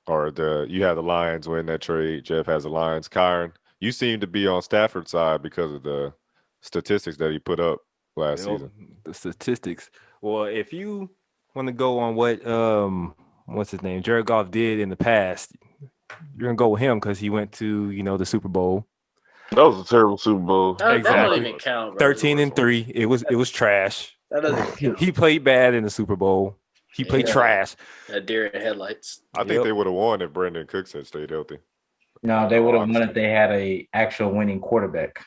or you have the Lions win that trade. Jeff has the Lions. Kyron, you seem to be on Stafford's side because of the statistics that he put up last season. The statistics. Well, if you want to go on what what's his name, Jared Goff did in the past, you're gonna go with him because he went to the Super Bowl. That was a terrible Super Bowl. That Exactly. don't even count, bro. 13-3. It was trash. That doesn't count. He played bad in the Super Bowl. He played Yeah. trash. That deer in headlights. I think they would have won if Brandon Cooks had stayed healthy. No, they would have won if they had a actual winning quarterback.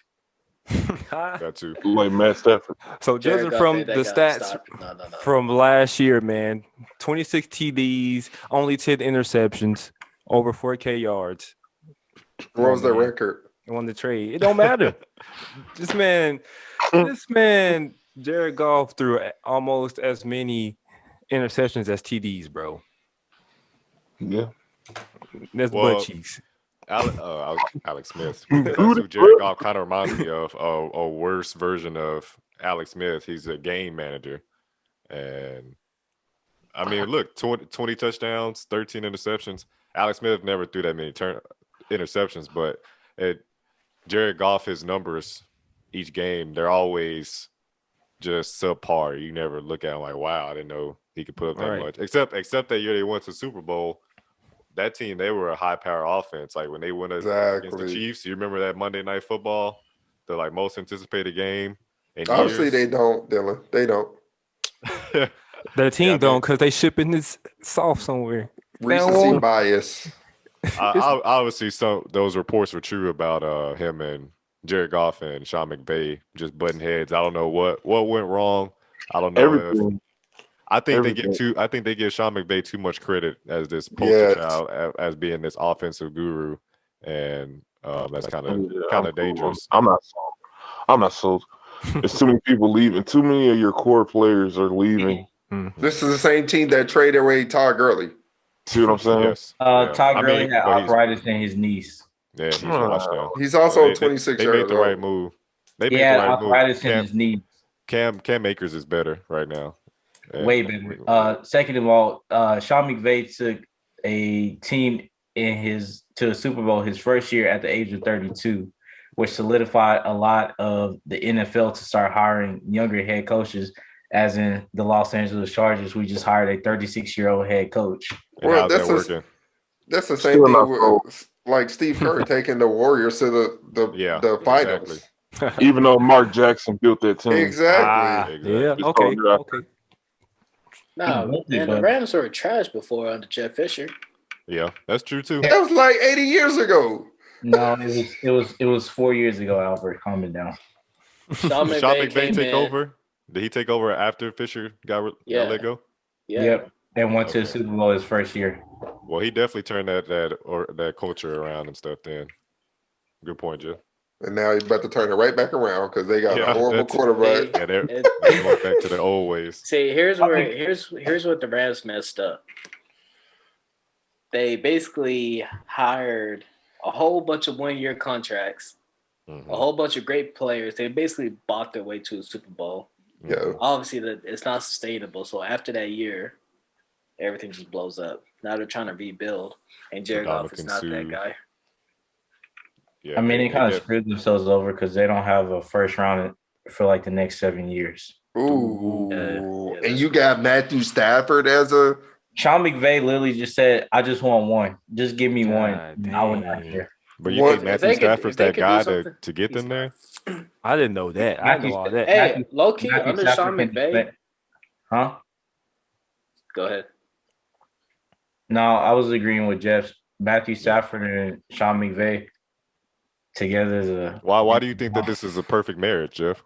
That too. Like Matt Stafford. So Jared judging Goff from made the that guy stats stop. No. from last year, man, 26 TDs, only 10 interceptions, over 4K yards. What was their man. record? Won the trade. It don't matter. This man, Jared Goff threw almost as many interceptions as TDs, bro. Yeah. That's Well, butt cheeks. Alex Smith. That's who Jared Goff kind of reminds me of, a worse version of Alex Smith. He's a game manager. And, I mean, look, 20 touchdowns, 13 interceptions. Alex Smith never threw that many interceptions, but Jared Goff, his numbers each game, they're always just subpar. You never look at him like, wow, I didn't know he could put up that much. Except that year they went to the Super Bowl. That team, they were a high-power offense. Like when they went against the Chiefs, you remember that Monday Night Football, the most anticipated game in Obviously, years? they don't, Dylan. They don't. Their team Yeah, I don't mean- because they shipping this soft somewhere. Recency bias. Obviously, those reports were true about him and Jared Goff and Sean McVay just butting heads. I don't know what went wrong. I don't know Everything. I think Everything. they give Sean McVay too much credit as this poster child, as being this offensive guru, and that's kind of dangerous. I'm not sold. There's too many people leaving. Too many of your core players are leaving. This is the same team that traded away Todd Gurley. See what I'm saying? Yes. Todd Gurley had but he's- arthritis in his knees. Yeah, he's washed now. He's also They- 26 They years made the old. right move. They He made had the right move. arthritis in his knee. Cam Akers is better right now. Way better. Second of all, Sean McVay took a team to a Super Bowl his first year at the age of 32, which solidified a lot of the NFL to start hiring younger head coaches. As in the Los Angeles Chargers, we just hired a 36-year-old head coach. And how's that working? That's the same Still thing not with like Steve Kerr taking the Warriors to the finals. Exactly. Even though Mark Jackson built that team. Exactly. Exactly. Yeah. Just Okay. throwing it out Okay. No, guilty, and the but- Rams were trash before under Jeff Fisher. Yeah, that's true too. That was like 80 years ago. No, it was 4 years ago, Albert. Calm it down. Sean Did Sean McVay McVay came take in. over? Did he take over after Fisher got Yeah. let go? Yeah. Yep. And went to the Okay. Super Bowl his first year. Well, he definitely turned that culture around and stuff. Then, good point, Jeff. And now he's about to turn it right back around because they got Yeah, a horrible that's- quarterback. Yeah, they're It- going back to the old ways. See, here's what the Rams messed up. They basically hired a whole bunch of 1-year contracts, Mhm. a whole bunch of great players. They basically bought their way to the Super Bowl. Yeah. Obviously, that it's not sustainable. So after that year, everything just blows up. Now they're trying to rebuild, and Jared Goff is not that Ndamukong Suh. guy. Yeah, I mean, they kind of def- screwed themselves over because they don't have a first round for like the next 7 years. Ooh. Yeah, And you got Matthew Stafford as a Sean McVay literally just said, "I just want one. Just give me one. God I would not dang. care." But you What- think if Matthew they could- Stafford's if they that could do guy something, to get them there? I didn't know that. I didn't know all that. Hey, Matthew- low key Matthew under Stafford Sean can McVay. defend- Huh? Go ahead. No, I was agreeing with Jeff. Matthew Stafford and Sean McVay together is a Why do you think that this is a perfect marriage, Jeff?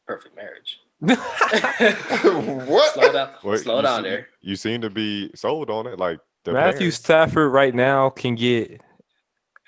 Perfect marriage. what? Slow down. What, Slow you down se- there. You seem to be sold on it. Like the Matthew parents. Stafford right now can get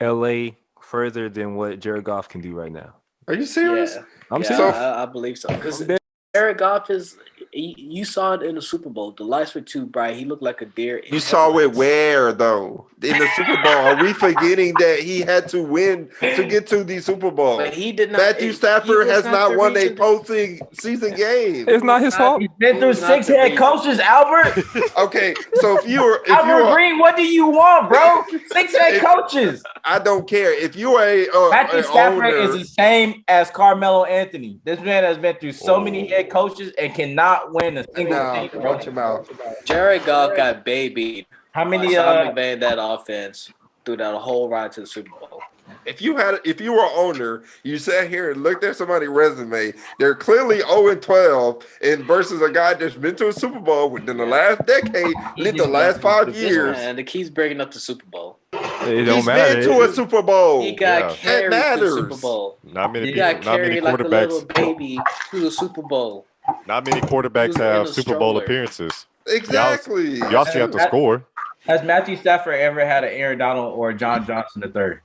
LA further than what Jared Goff can do right now. Are you serious? Yeah, I'm yeah, serious. I believe so. Because I'm dead. Jared Goff is. You saw it in the Super Bowl. The lights were too bright. He looked like a deer. in You saw it headlights. where though? In the Super Bowl. Are we forgetting that he had to win to get to the Super Bowl? But he did not. Matthew he Stafford was has not the won a reason- postseason game. It's not his fault. He's been He through was not 6 the head reason. coaches, Albert. Okay, so if you Albert were, Green, what do you want, bro? 6 head coaches. I don't care. If you are Matthew an Stafford owner, is the same as Carmelo Anthony. This man has been through so many head coaches and cannot win a single nah, thing, bro. watch your mouth. Jared Goff got babied. How many? Sean McVay in that offense threw that whole ride to the Super Bowl. If you were an owner, you sat here and looked at somebody's resume, they're clearly 0-12 and versus a guy that's been to a Super Bowl within the last decade, lit the last 5 years. And the keys breaking up the Super Bowl. It don't He's matter. been to a Super Bowl. He got Yeah. carried That to the Super matters. Bowl. Not many He people, got not many carried like a little quarterbacks. baby to the Super Bowl. Not many He quarterbacks was in have a Super Bowl stroller. appearances. Exactly. Y'all still have to score. Has Matthew Stafford ever had an Aaron Donald or a John Johnson III?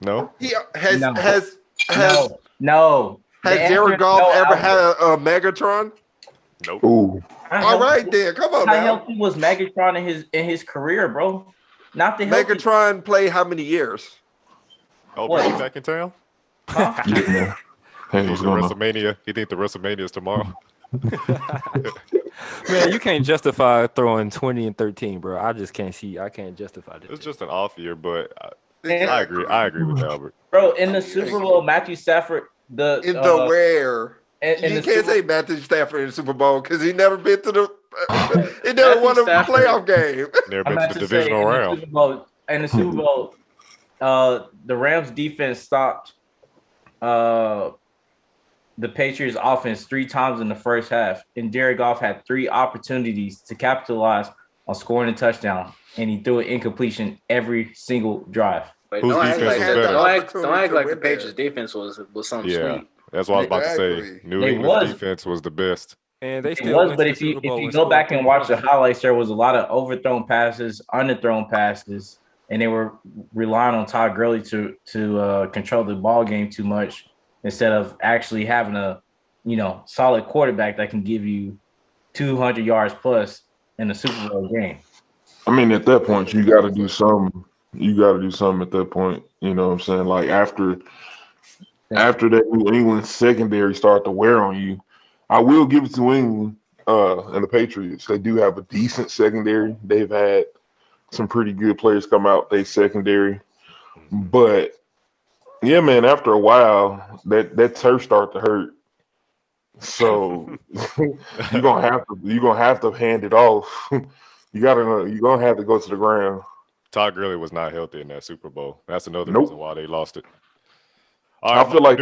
No, He has No. has No. The has answer Jared is Goff no, ever Albert. had a Megatron? nope. Ooh, All right then, come on How now. healthy was Megatron in his career, bro? Not the healthy. Megatron played how many years? Oh, What? Brady's back in town. Huh? yeah. Hey, He what's think going on? WrestleMania. He think the WrestleMania is tomorrow. Man, you can't justify throwing 20 and 13, bro. I just can't see. I can't justify this. It's just an off year, but I Exactly. agree. I agree with Albert. Bro, in the Super Bowl, Matthew Stafford, In the where? in You the can't Super- say Matthew Stafford in the Super Bowl because he never been to the. He never Matthew won a Stafford- playoff game. Never I'm been about to the to say, divisional round. in the Super Bowl, the Rams defense stopped the Patriots offense 3 times in the first half, and Jared Goff had 3 opportunities to capitalize on scoring a touchdown, and he threw an incompletion every single drive. But Whose don't act defense like was that. better? Don't act like the Win there. Patriots defense was something Yeah, sweet. that's what I was about to say. Exactly. New They England's was. defense was the best. And they It still was, went but to the if you Super Bowl go scored back and 3 watch the points. highlights, there was a lot of overthrown passes, underthrown passes, and they were relying on Todd Gurley to control the ball game too much instead of actually having a solid quarterback that can give you 200 yards plus in a Super Bowl game. I mean, at that point, you got to do something. You got to do something at that point. You know what I'm saying? Like after that New England secondary start to wear on you, I will give it to New England and the Patriots. They do have a decent secondary. They've had some pretty good players come out they secondary, but yeah, man, after a while, that turf start to hurt. So you're gonna have to hand it off. You're gonna have to go to the ground. Todd Gurley was not healthy in that Super Bowl. That's another Nope. reason why they lost it. All right, I feel like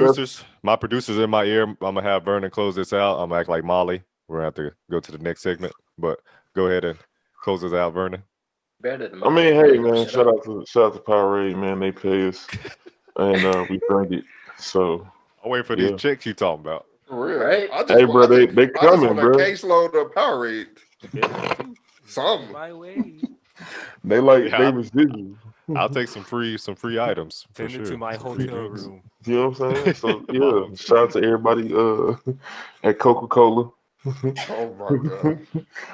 my producers in my ear. I'm gonna have Vernon close this out. I'm gonna act like Molly. we're gonna have to go to the next segment. But go ahead and close us out, Vernon. Better than I mine. mean, hey man, Shut shout up. out to Powerade, man. They pay us, and we drink it. So I'll wait for yeah. these checks you talking about. For real. Right? Hey, bro, they I just coming, want a bro. caseload of Powerade. Something. My way. They like Yeah, they residual. I'll take some free items for Send it sure. to my Some free hotel drinks. room. You know what I'm saying? So My yeah, hotel shout out to everybody at Coca-Cola. Oh my god.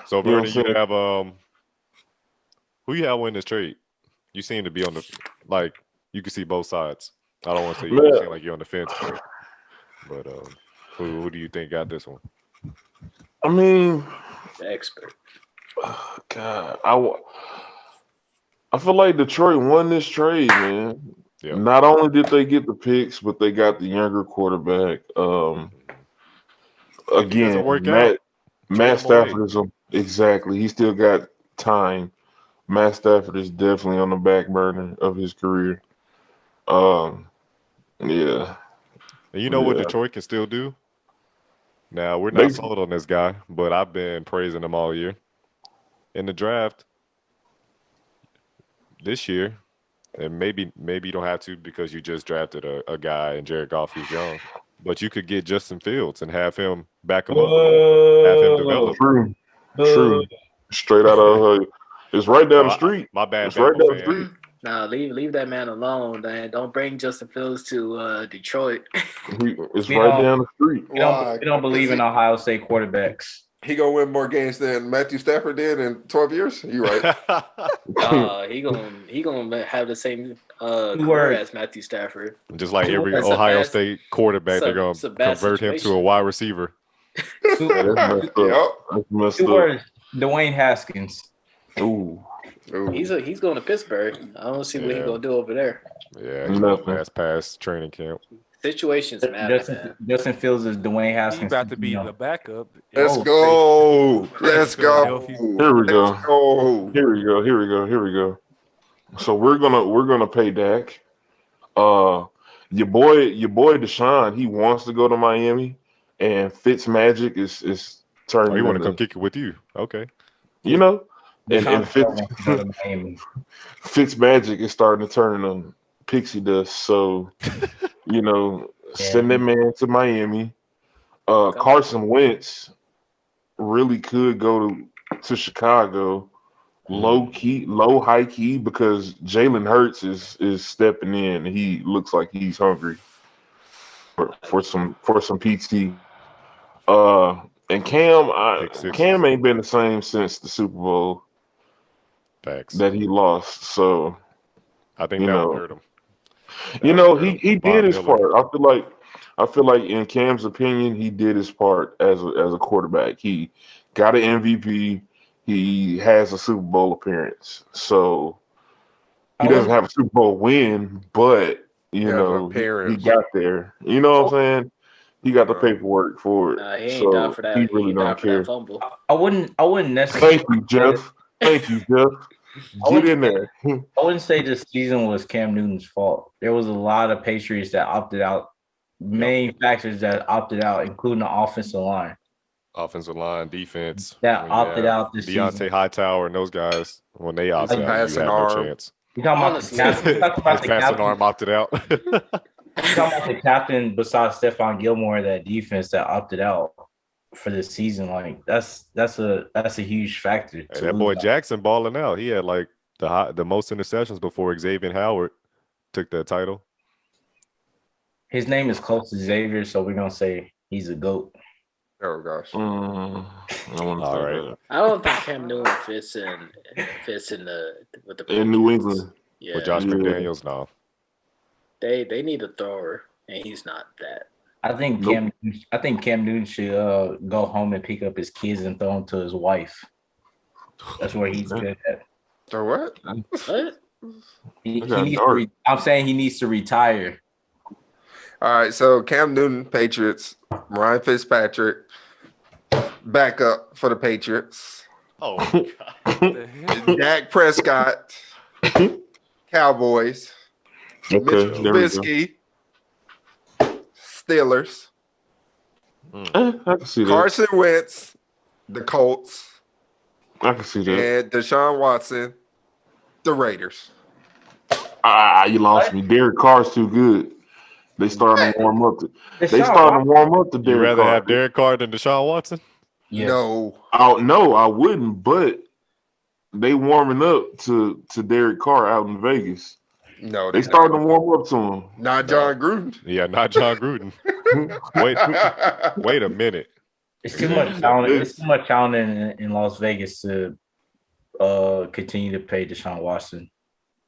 So You know what I'm Vernon, you saying? have who you have win this trade? You seem to be on the you can see both sides. I don't want to say you Man. seem like you're on the fence, but who do you think got this one? I mean, The expert. God, I feel like Detroit won this trade, man. Yeah. Not only did they get the picks, but they got the younger quarterback. If he doesn't Again, work out, trade Matt him away. Stafford is exactly. He still got time. Matt Stafford is definitely on the back burner of his career. Yeah, And you know what yeah. Detroit can still do? Now we're They not sold on this guy, but I've been praising him all year. In the draft this year, and maybe you don't have to because you just drafted a guy in Jared Goff who's young, but you could get Justin Fields and have him back him up, have him develop. true, true. Straight out of it's right down the street. My bad, It's right Bama down the fan. street. Nah, leave that man alone, man. Don't bring Justin Fields to Detroit. It's We right don't- down the street. We Why? don't believe in Ohio State quarterbacks. He gonna win more games than Matthew Stafford did in 12 years. You right? He gonna have the same career Word. as Matthew Stafford. Just like every That's a Ohio bad- State quarterback, they're it's a gonna bad convert him to a situation. wide receiver. Two, That's messed up. Yep. That's messed two up. words. Dwayne Haskins. Ooh, Ooh. He's going to Pittsburgh. I don't see what he's Yeah. gonna do over there. Yeah, he's Nothing. past training camp. Situations matter, man. Justin Fields is Dwayne He's Haskins. about to be the backup. Let's Oh, go. Let's go. Here we go. Let's go. Here we go. So we're gonna pay Dak. Your boy Deshaun, he wants to go to Miami, and Fitzmagic is turning. Oh, you want to into, come kick it with you? Okay. you know, and Deshaun wants to go to Miami. Fitzmagic is starting to turn on pixie dust. So, you know, send that man to Miami. Carson Wentz really could go to Chicago, high key, because Jalen Hurts is stepping in. He looks like he's hungry for some PT. And Cam ain't been the same since the Super Bowl Facts. that he lost. So I think you that know, would hurt him. he did his part. I feel like in Cam's opinion, he did his part as a quarterback. He got an MVP. He has a Super Bowl appearance. So he doesn't have a Super Bowl win, but you know he got there. You know what I'm saying? He got the paperwork for it. He ain't so died for that. he really don't care. That fumble. I wouldn't necessarily. Thank you, Jeff. Get in there. I wouldn't say this season was Cam Newton's fault. There was a lot of Patriots that opted out. Main factors that opted out, including the offensive line. Offensive line, defense. That opted out this Deontay season. Hightower and those guys, when they opted out, you passing had no arm. chance. You talking about Honestly. the Passing arm opted out. You talking about the captain besides Stephon Gilmore, that defense that opted out for this season? Like that's a huge factor. Hey, that boy Jackson balling out. He had like the most interceptions before Xavier Howard took that title. His name is close to Xavier, so we're gonna say he's a GOAT. Oh gosh. All right. I don't think Cam Newton fits in with the In New England. Yeah, With Josh McDaniels, no. they need a thrower, and he's not that. I think Cam Newton should go home and pick up his kids and throw them to his wife. That's where he's good at. So what? What? I'm saying he needs to retire. All right, so Cam Newton, Patriots. Ryan Fitzpatrick, backup for the Patriots. Oh, God. Dak Prescott, Cowboys. Okay, Mitchell there we go. Trubisky, Steelers. I can see that. Carson Wentz, the Colts, I can see that. and Deshaun Watson, the Raiders. You lost me. Derek Carr's too good. They starting to warm up. They Deshaun starting to warm up to You Derek rather Carr. have Derek Carr than Deshaun Watson? Yes. No. No, I wouldn't. But they warming up to Derek Carr out in Vegas. No, They starting to warm up to him. Not John Gruden. Yeah, not John Gruden. Wait a minute. It's too much talent. It's too much talent in Las Vegas to continue to pay Deshaun Watson.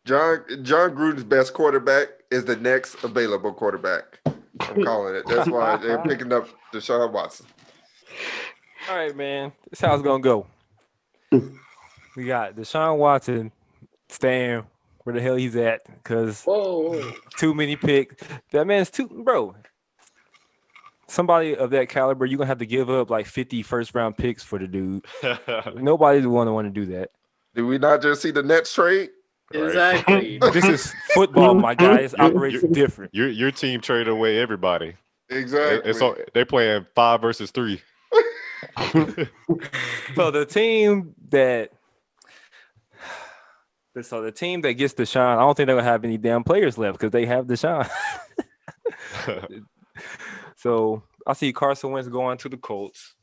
John Gruden's best quarterback is the next available quarterback. I'm calling it. That's why they're picking up Deshaun Watson. All right, man. This is how it's gonna go. We got Deshaun Watson staying where the hell he's at because too many picks. That man's too, bro. Somebody of that caliber, you're gonna have to give up like 50 first-round picks for the dude. Nobody's want to do that. Did we not just see the Nets trade? Exactly. This is football, my guy. It operates different. Your team traded away everybody. Exactly. They're playing 5 versus 3. So the team that gets Deshaun, I don't think they're gonna have any damn players left because they have Deshaun. So I see Carson Wentz going to the Colts.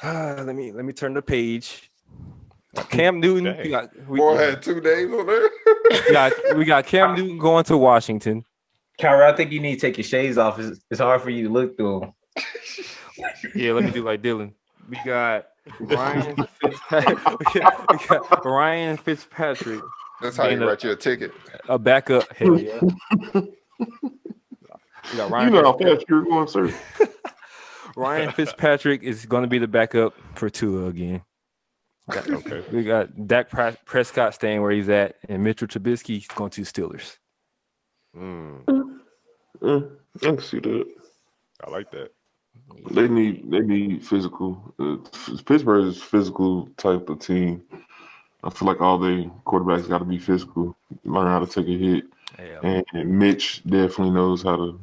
Let me turn the page. Cam Newton. Boy had 2 names on there. We got Cam Newton going to Washington. Kyra, I think you need to take your shades off. It's hard for you to look through them. Yeah, let me do like Dylan. We got Ryan Fitzpatrick. Ryan Fitzpatrick. That's how you write you a ticket. A backup. Hell yeah. We got Ryan. You know how fast you're going, sir. Ryan Fitzpatrick is going to be the backup for Tua again. Okay. We got Dak Prescott staying where he's at, and Mitchell Trubisky is going to Steelers. I can see that. I like that. They need physical. Pittsburgh is a physical type of team. I feel like all the quarterbacks got to be physical, learn how to take a hit, and Mitch definitely knows how to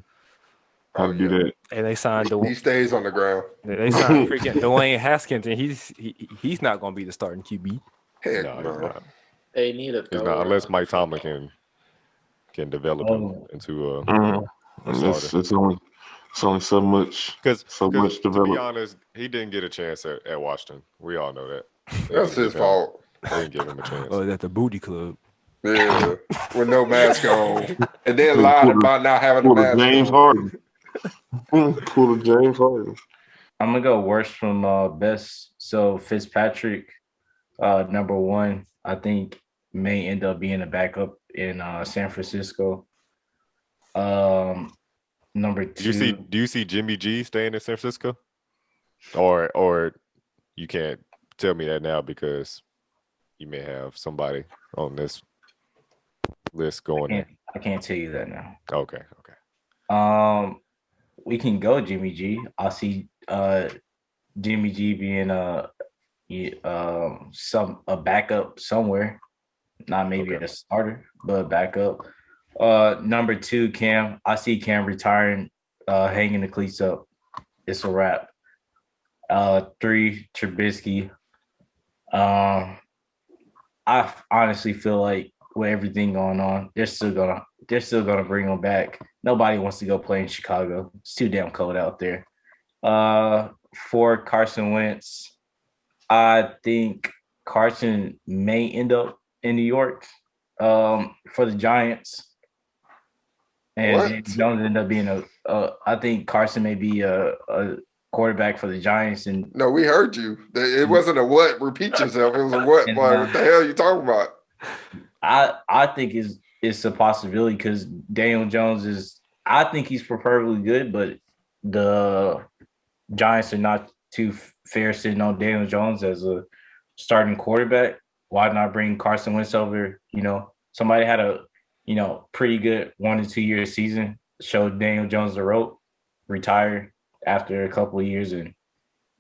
do that. And they signed He stays on the ground. They signed freaking Dwayne Haskins, and he's not going to be the starting QB. Heck No, no. he's not. They need a He's not unless Mike Tomlin can develop him into a starter. It's only so much. Because so much to be developed. honest, he didn't get a chance at Washington. We all know that. That's his fault. They didn't give him a chance. Oh, that's the booty club. Yeah, with no mask on, and then lied about not having a mask. James Harden. Pull a James Harden. I'm gonna go worst from best. So Fitzpatrick, number 1, I think may end up being a backup in San Francisco. Number 2. Do you see Jimmy G staying in San Francisco? Or you can't tell me that now because you may have somebody on this list going there. I can't tell you that now. Okay. We can go Jimmy G. I see Jimmy G being a backup somewhere, not maybe a starter, but a backup. Number 2, Cam. I see Cam retiring, hanging the cleats up. It's a wrap. 3, Trubisky. I honestly feel like with everything going on, they're still gonna bring him back. Nobody wants to go play in Chicago. It's too damn cold out there. 4, Carson Wentz. I think Carson may end up in New York for the Giants. And Jones end up being I think Carson may be a quarterback for the Giants. And no, we heard you. It wasn't a what. Repeat yourself. It was a what. And, what the hell are you talking about? I think it's a possibility because Daniel Jones I think he's preferably good, but the Giants are not too fair sitting on Daniel Jones as a starting quarterback. Why not bring Carson Wentz over? Somebody had a pretty good 1 to 2 year season, showed Daniel Jones the rope, retired after a couple of years, and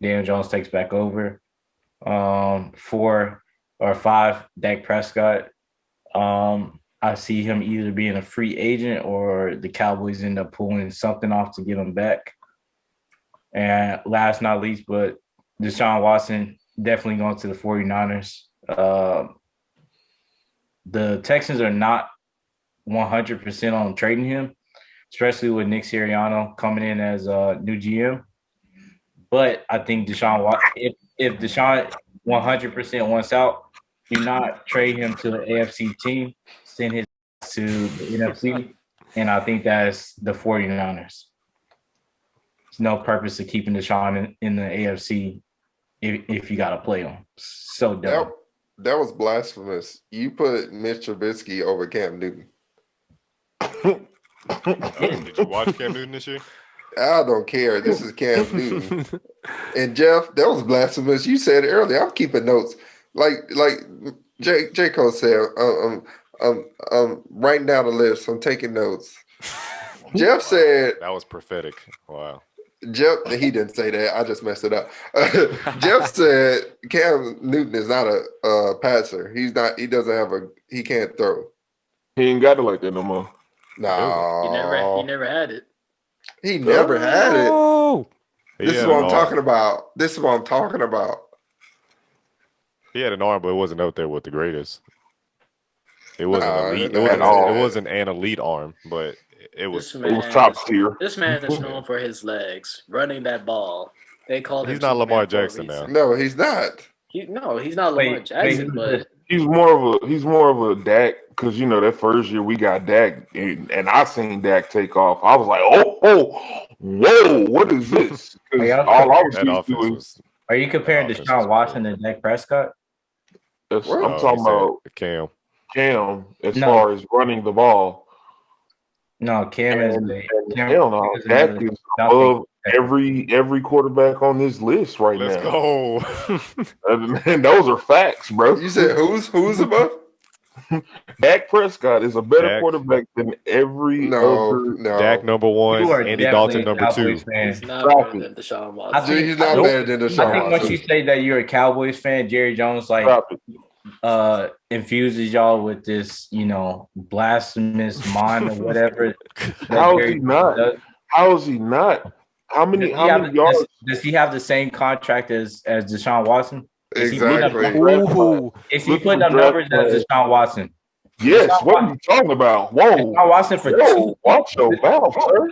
Daniel Jones takes back over. 4 or 5, Dak Prescott. I see him either being a free agent or the Cowboys end up pulling something off to get him back. And last not least, but Deshaun Watson definitely going to the 49ers. The Texans are not 100% on trading him, especially with Nick Sirianni coming in as a new GM. But I think if Deshaun 100% wants out, do not trade him to an AFC team. Send his to the NFC, and I think that's the 49ers. There's no purpose of keeping Deshaun in the AFC if you got to play him. So dumb. That was blasphemous. You put Mitch Trubisky over Cam Newton. Did you watch Cam Newton this year? I don't care. This is Cam Newton. And Jeff, that was blasphemous. You said it earlier. I'm keeping notes. Like J. Cole said, I'm writing down the list. I'm taking notes. Jeff said that was prophetic. Wow. Jeff, he didn't say that. I just messed it up. Jeff said Cam Newton is not a passer. He's not. He doesn't have a. He can't throw. He ain't got it like that no more. No, He never had it. He never had it. This is what I'm talking about. He had an arm, but it wasn't out there with the greatest. It wasn't elite. It wasn't an elite arm, but it was top tier. This man is known for his legs, running that ball. They called him. He's not Lamar Jackson now. No, he's not. He's not Lamar Jackson, but he's more of a Dak, because you know that first year we got Dak and I seen Dak take off. I was like, whoa, what is this? All I was used to was. Are you comparing Deshaun Watson to Dak Prescott? I'm talking about Cam as far as running the ball. No, Cam is hell no. Dak is above every quarterback on this list right now. Let's go. And those are facts, bro. You said who's above? Dak Prescott is a better quarterback than every other. No. Dak number one, Andy Dalton number two. He's not better than Deshaun Watson. He's not better than Deshaun Watson. I think once you say that you're a Cowboys fan, Jerry Jones infuses y'all with this, blasphemous mind or whatever. How is he not? How is he not? How many yards? Does he have the same contract as Deshaun Watson? Exactly. Is he putting up numbers as Deshaun Watson? Yes. What are you talking about? Whoa. Deshaun Watson for two. Watch your mouth, sir.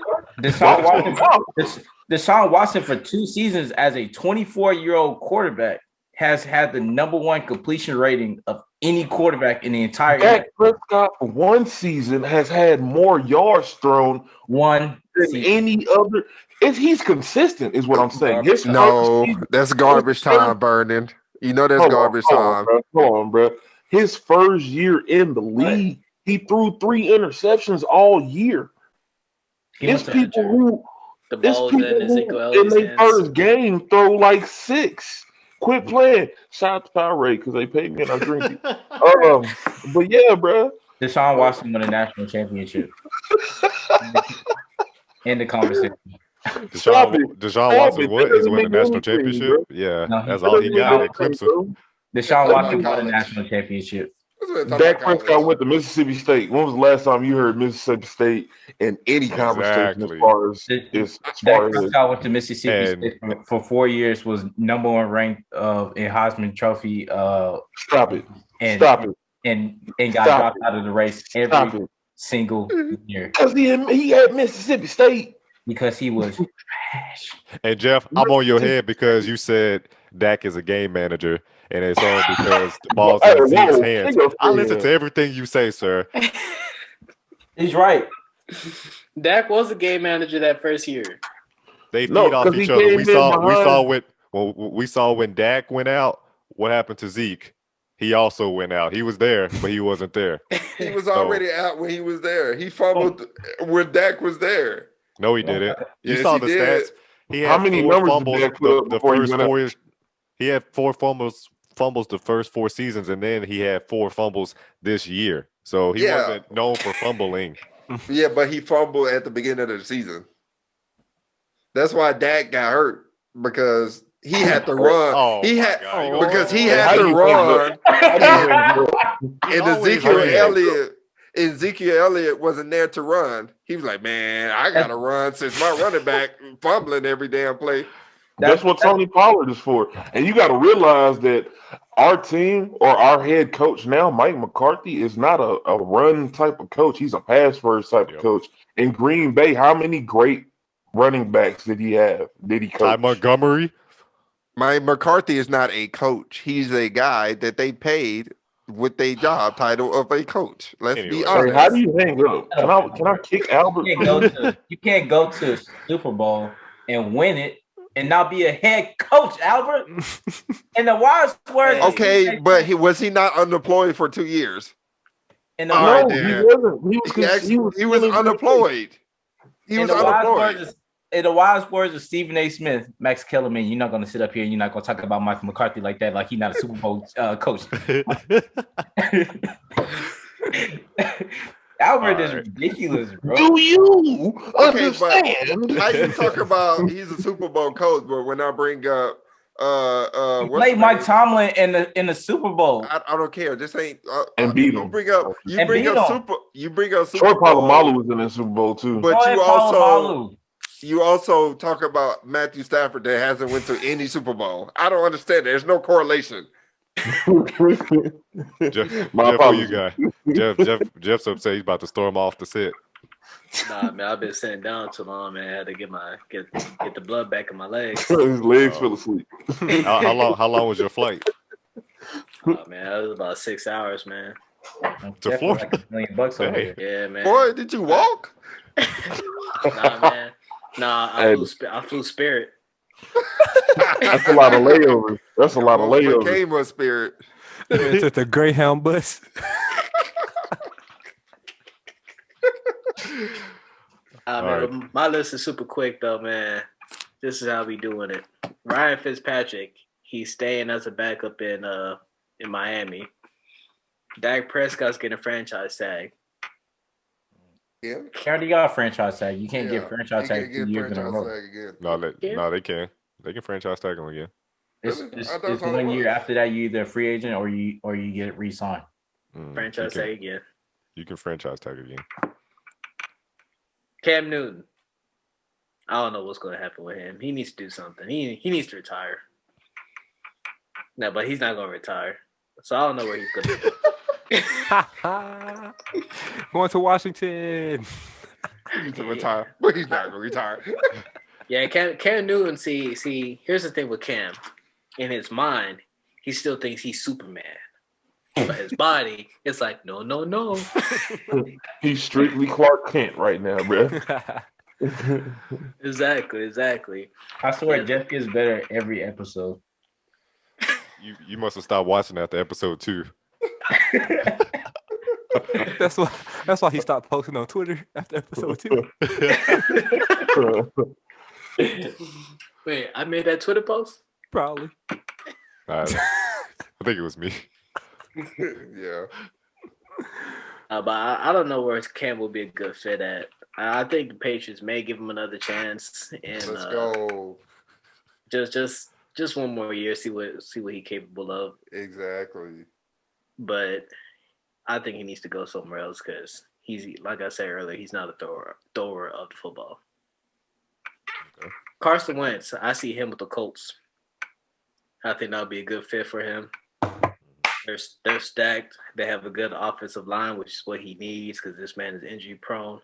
Deshaun Watson for 2 seasons as a 24-year-old quarterback has had the number one completion rating of any quarterback in the entire Dak Prescott for 1 season has had more yards thrown than any other. He's consistent, is what I'm saying. That's garbage time, Vernon. You know that's garbage time. Hold on, bro. His first year in the league, he threw 3 interceptions all year. It's people who in their first game throw like 6. Quit playing. Shout out to Powerade because they paid me and I drink it. But yeah, bro. Deshaun Watson won a national championship. In the conversation. Deshaun Watson is winning the national championship? Yeah, that's all he got at Clemson. Deshaun Watson won a national championship. Dak Prescott went to Mississippi State. When was the last time you heard Mississippi State in any conversation as far as Dak Prescott went to Mississippi State for 4 years, was number 1 ranked in Heisman Trophy. Stop it. And got dropped out of the race every single year. Because he had Mississippi State. Because he was trash. And Jeff, I'm on your head because you said Dak is a game manager, and it's all because the ball's in Zeke's hands. I listen to everything you say, sir. He's right. Dak was a game manager that first year. They feed off each other. We saw when Dak went out, what happened to Zeke. He also went out. He was there, but he wasn't there. He was already out when he was there. He fumbled when Dak was there. No, he didn't. You saw the stats. He had how many numbers did Dak put up before he went out? He had 4 fumbles the first 4 seasons, and then he had 4 fumbles this year. So he wasn't known for fumbling. Yeah, but he fumbled at the beginning of the season. That's why Dak got hurt, because he had to run. He had to run. And Ezekiel Elliott wasn't there to run. He was like, man, I got to run since my running back fumbling every damn play. That's what Tony Pollard is for. And you got to realize that our team or our head coach now, Mike McCarthy, is not a run type of coach. He's a pass first type of coach. In Green Bay, how many great running backs did he have? Did he coach? Ty Montgomery. Mike McCarthy is not a coach. He's a guy that they paid with a job title of a coach. Let's be honest. Hey, how do you hang up? Can I kick Albert? You can't go to a Super Bowl and win it and not be a head coach, Albert. And the wise words. Okay, but was he not unemployed for 2 years? And he wasn't. He was unemployed. He was unemployed. In the wise words of Stephen A. Smith, Max Kellerman, you're not going to sit up here and you're not going to talk about Mike McCarthy like that, like he's not a Super Bowl coach. Albert is ridiculous, bro. Do you understand? But how you talk about he's a Super Bowl coach, but when I bring up he played Mike Tomlin in the Super Bowl. I don't care. This ain't and beat him. You bring up Super Troy Bowl. Polamalu was in the Super Bowl too. But you also talk about Matthew Stafford that hasn't went to any Super Bowl. I don't understand. There's no correlation. Jeff, who you got? Jeff's upset. He's about to storm off the set. Nah, man, I've been sitting down too long, man. I had to get the blood back in my legs. His legs fell asleep. How long was your flight? Oh, man, that was about 6 hours, man. To Florida. Like $1 million over here. Yeah, man. Boy, did you walk? Nah, man. Nah, I flew Spirit. That's a lot of layovers. That's a lot of layovers. Became a Spirit. It's the Greyhound bus. Man, my list is super quick though, man. This is how we doing it. Ryan Fitzpatrick, he's staying as a backup in Miami. Dak Prescott's getting a franchise tag. Yeah. He already got a franchise tag. You can't get franchise tag 2 years in a row. No, they can. They can franchise tag him again. It's 1 year after that. You either a free agent or you get re-signed. Franchise tag again. You can franchise tag again. Cam Newton. I don't know what's going to happen with him. He needs to do something. He needs to retire. No, but he's not going to retire. So I don't know where he's going to go. Going to Washington. To retire. But he's not going to retire. Yeah, Cam Newton, see, here's the thing with Cam. In his mind, he still thinks he's Superman. But his body, it's like, no. He's strictly Clark Kent right now, bro. Exactly. I swear, Jeff gets better every episode. You must have stopped watching after episode 2. That's why he stopped posting on Twitter after episode 2. Wait, I made that Twitter post? Probably. I think it was me. Yeah. But I don't know where Cam will be a good fit at. I think the Patriots may give him another chance, and let's go. Just one more year, see what he's capable of. Exactly. But I think he needs to go somewhere else because he's, like I said earlier, he's not a thrower of the football. Okay. Carson Wentz, I see him with the Colts. I think that would be a good fit for him. They're stacked. They have a good offensive line, which is what he needs because this man is injury prone.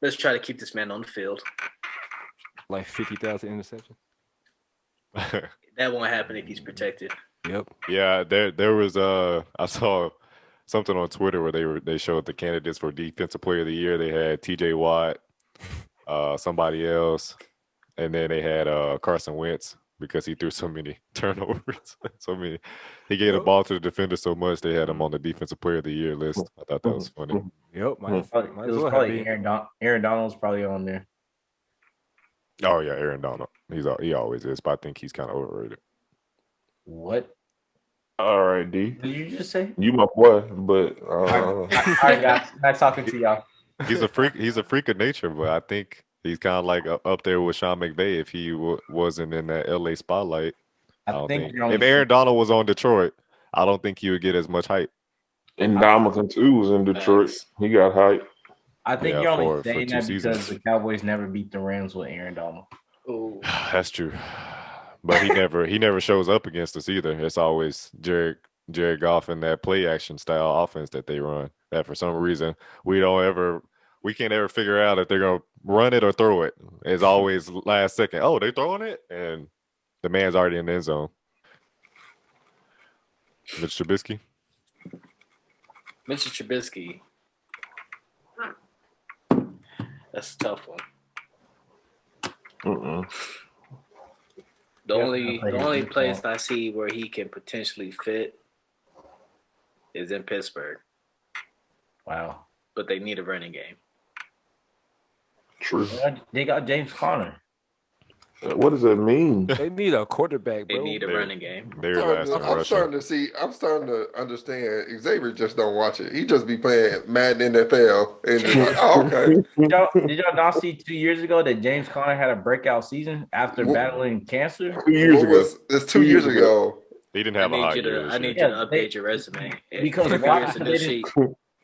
Let's try to keep this man on the field. Like 50,000 interceptions. That won't happen if he's protected. Yep. Yeah, there was I saw something on Twitter where they showed the candidates for Defensive Player of the Year. They had T.J. Watt, somebody else, and then they had Carson Wentz because he threw so many turnovers. He gave the ball to the defender so much they had him on the Defensive Player of the Year list. I thought that was funny. Yep. It was probably Aaron Donald's probably on there. Oh yeah, Aaron Donald. He always is, but I think he's kind of overrated. What? All right, D. What did you just say? You my boy, but all right, guys. Nice talking to y'all. He's a freak. He's a freak of nature, but I think he's kind of like up there with Sean McVay if he wasn't in that LA spotlight. I don't think if Aaron Donald was on Detroit, I don't think he would get as much hype. And Dominican too was in Detroit. He got hype. I think you're only saying that because the Cowboys never beat the Rams with Aaron Donald. Oh, that's true. but he never shows up against us either. It's always Jared Goff and that play action style offense that they run. That for some reason we can't ever figure out if they're gonna run it or throw it. It's always last second. Oh, they throwing it, and the man's already in the end zone. Mitch Trubisky. Mr. Trubisky. That's a tough one. The only place I see where he can potentially fit is in Pittsburgh. Wow. But they need a running game. True. They got James Conner. What does that mean? They need a quarterback, They bro. need a running game. I'm starting to understand. Xavier just don't watch it. He just be playing Madden NFL and just like, oh, okay. Did y'all not see 2 years ago that James Conner had a breakout season after battling cancer? 2 years ago. It's 2 years ago. He didn't have a hot year. I need you to update your resume. Because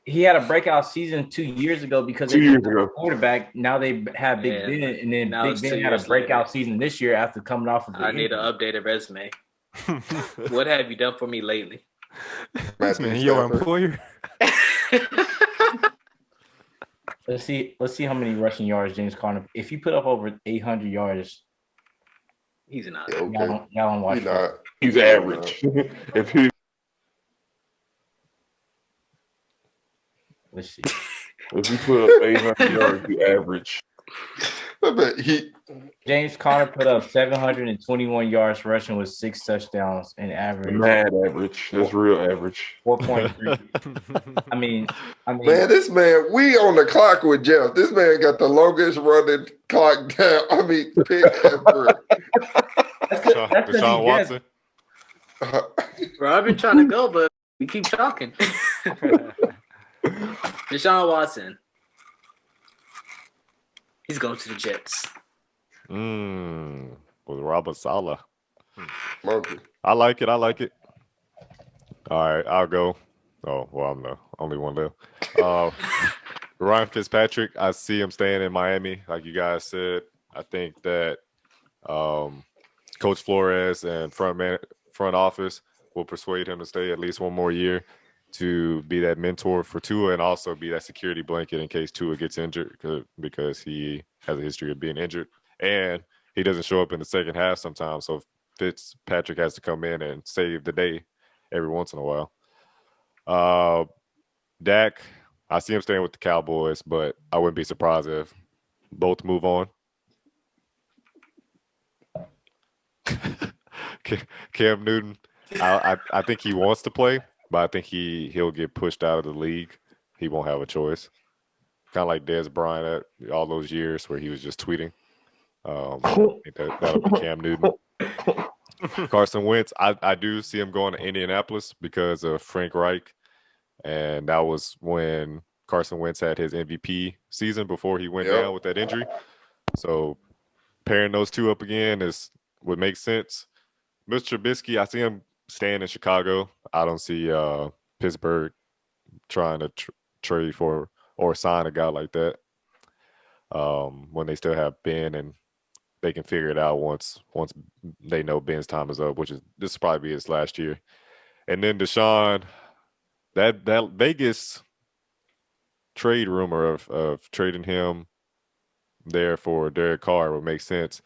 he had a breakout season 2 years ago because they didn't have a quarterback. Now they have Big Ben, and then Big Ben had a breakout season this year after coming off of the need an updated resume. What have you done for me lately? Man, your employer. Let's see how many rushing yards James Conner. If you put up over 800 yards, he's not. Okay. Y'all don't watch. He's average. If he Let's see. If you put up 800 yards, you average. I bet James Conner put up 721 yards rushing with 6 touchdowns and average. Mad average. That's real average. 4.3. I mean, man, this man, we on the clock with Jeff. This man got the longest running clock down. I mean, pick ever. Deshaun Watson. Bro, I've been trying to go, but we keep talking. Deshaun Watson. He's going to the Jets. With Robert Saleh. Monkey. I like it. All right, I'll go. Oh, well, I'm the only one left. Ryan Fitzpatrick, I see him staying in Miami, like you guys said. I think that Coach Flores and front office will persuade him to stay at least one more year to be that mentor for Tua and also be that security blanket in case Tua gets injured because he has a history of being injured. And he doesn't show up in the second half sometimes, so Fitzpatrick has to come in and save the day every once in a while. Dak, I see him staying with the Cowboys, but I wouldn't be surprised if both move on. Cam Newton, I think he wants to play, but I think he'll get pushed out of the league. He won't have a choice. Kind of like Dez Bryant at all those years where he was just tweeting. I think that'll be Cam Newton. Carson Wentz, I do see him going to Indianapolis because of Frank Reich. And that was when Carson Wentz had his MVP season before he went down with that injury. So pairing those two up again would make sense. Mr. Trubisky, I see him staying in Chicago. I don't see Pittsburgh trying to trade for or sign a guy like that when they still have Ben and they can figure it out once they know Ben's time is up, this will probably be his last year. And then Deshaun, that Vegas trade rumor of trading him there for Derek Carr would make sense.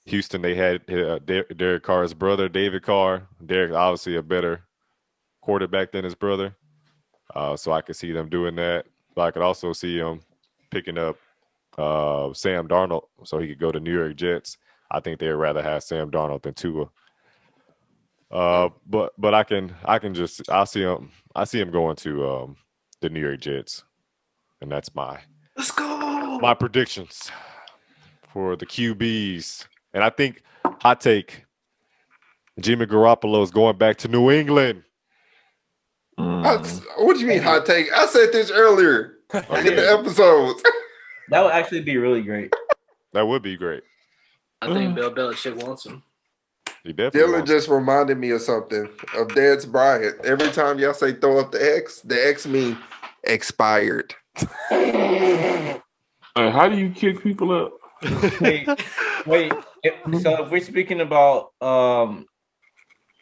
Houston, they had Derek Carr's brother, David Carr. Derek, obviously a better quarterback than his brother. So I could see them doing that. But I could also see him picking up Sam Darnold so he could go to New York Jets. I think they'd rather have Sam Darnold than Tua. But I see him going to the New York Jets. And that's let's go. My predictions for the QBs. And I think, hot take, Jimmy Garoppolo is going back to New England. What do you mean hot take? I said this earlier in the episodes. That would actually be really great. That would be great. I think Bill Belichick wants him. He definitely Dylan just reminded me of something, of Dez Bryant. Every time y'all say throw up the X mean expired. How do you kick people up? Wait, So if we're speaking about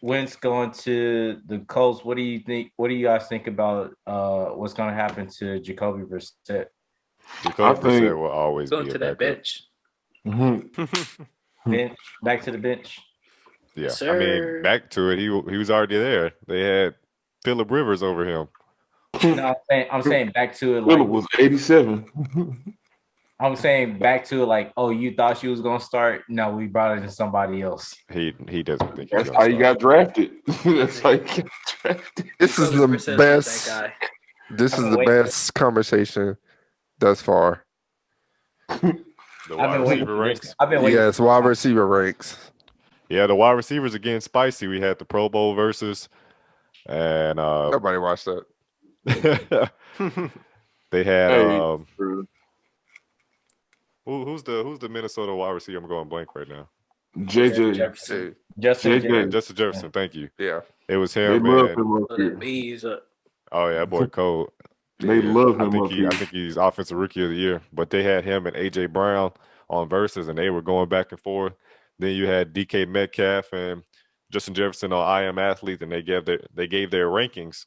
Wentz going to the Colts, what do you think? What do you guys think about what's going to happen to Jacoby Brissett? Jacoby Brissett will always Going be to a that backup. bench. Bench, back to the bench. Yeah, Yes, I mean, sir. back to it. He was already there. They had Phillip Rivers over him. No, I'm saying back to it. Phillip Like was 87. I'm saying back to it. Like, oh, you thought she was going to start? No, we brought in somebody else. He doesn't think he's That's gonna how you start. got drafted. That's how you got drafted. This is Jacoby the Brissett's not best. that guy. This is I've the been waiting. best conversation thus far. The I've wide been waiting receiver for ranks. this. I've been waiting. Yes, wide receiver ranks. Yeah, the wide receivers again spicy. We had the Pro Bowl versus, and Nobody watched that. they had Hey, who's the Minnesota wide receiver? I'm going blank right now. JJ. Jefferson. Hey, Justin JJ. Jefferson. Justin Jefferson. Thank you. yeah. It was They him love and him up So here. them bees up. oh yeah, that boy Cole. They Yeah. love I him think up here. I think he's offensive rookie of the year. But they had him and AJ Brown on verses, and they were going back and forth. Then you had DK Metcalf and Justin Jefferson on I Am Athlete, and they gave their rankings.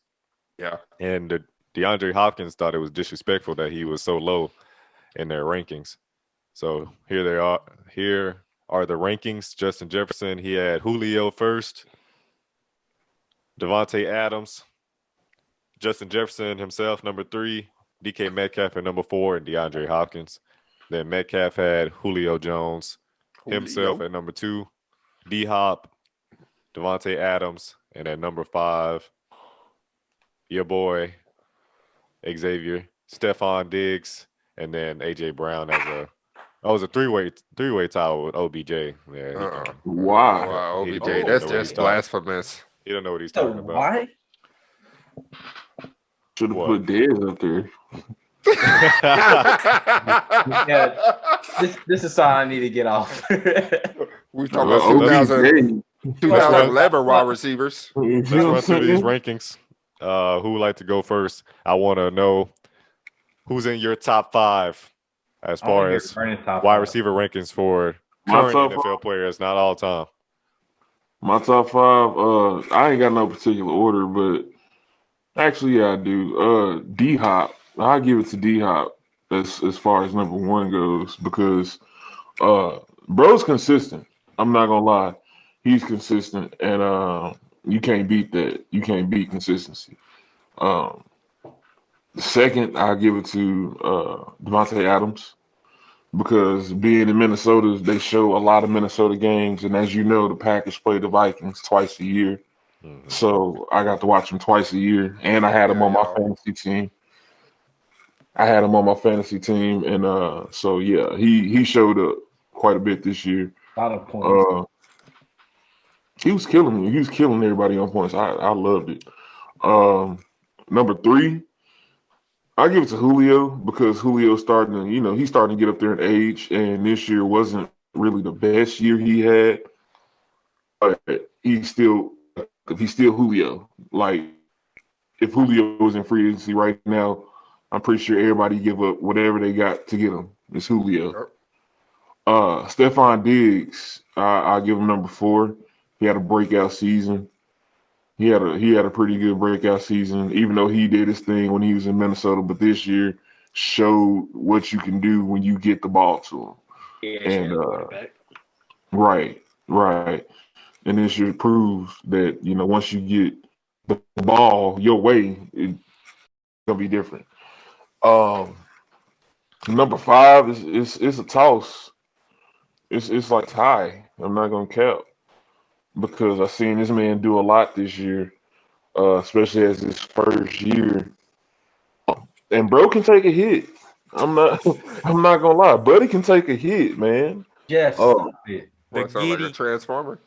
Yeah. And DeAndre Hopkins thought it was disrespectful that he was so low in their rankings. So here they are. Here are the rankings. Justin Jefferson, he had Julio first, Devontae Adams, Justin Jefferson himself, number 3, DK Metcalf at number 4, and DeAndre Hopkins. Then Metcalf had Julio Jones himself at number 2, D-Hop, Devontae Adams, and at number 5, your boy Xavier, Stephon Diggs, and then AJ Brown as a three-way tie with OBJ. Yeah, Wow. Wow, He- OBJ. he That's don't know what just he's blasphemous. he don't know what he's So talking about. why? Should have What? put Dez up there. This is something I need to get off. We talking Well, about 2000, OBJ. 2011 wide receivers. You Let's know what run I'm through these saying? rankings. Who would like to go first? I want to know who's in your top 5 as far as wide receiver rankings for My current top NFL players, not all time. My top 5, I ain't got no particular order, but actually, yeah, I do. D-Hop, I'll give it to D-Hop as far as number 1 goes because bro's consistent. I'm not gonna lie, he's consistent, and you can't beat that. You can't beat consistency. Second, I'll give it to Devontae Adams because being in Minnesota, they show a lot of Minnesota games, and as you know, the Packers play the Vikings twice a year. Mhm. So I got to watch him twice a year, and I had him on my fantasy team. And so yeah, he showed up quite a bit this year. A lot of points. He was killing me. He was killing everybody on points. I loved it. Number 3, I give it to Julio because Julio's starting to, he's starting to get up there in age, and this year wasn't really the best year he had. But he's still Julio. Like if Julio was in free agency right now, I'm pretty sure everybody give up whatever they got to get him. It's Julio. Stephon Diggs, I'll give him number 4. He had a breakout season. He had a pretty good breakout season, even though he did his thing when he was in Minnesota. But this year showed what you can do when you get the ball to him. Yeah, And right. And this year proves that once you get the ball your way, it's gonna be different. Number 5 is a toss. It's like tie. I'm not gonna cap because I've seen this man do a lot this year, especially as his first year. And bro can take a hit. I'm not gonna lie, buddy can take a hit, man. Yes. Oh, The Sound like a giddy. transformer.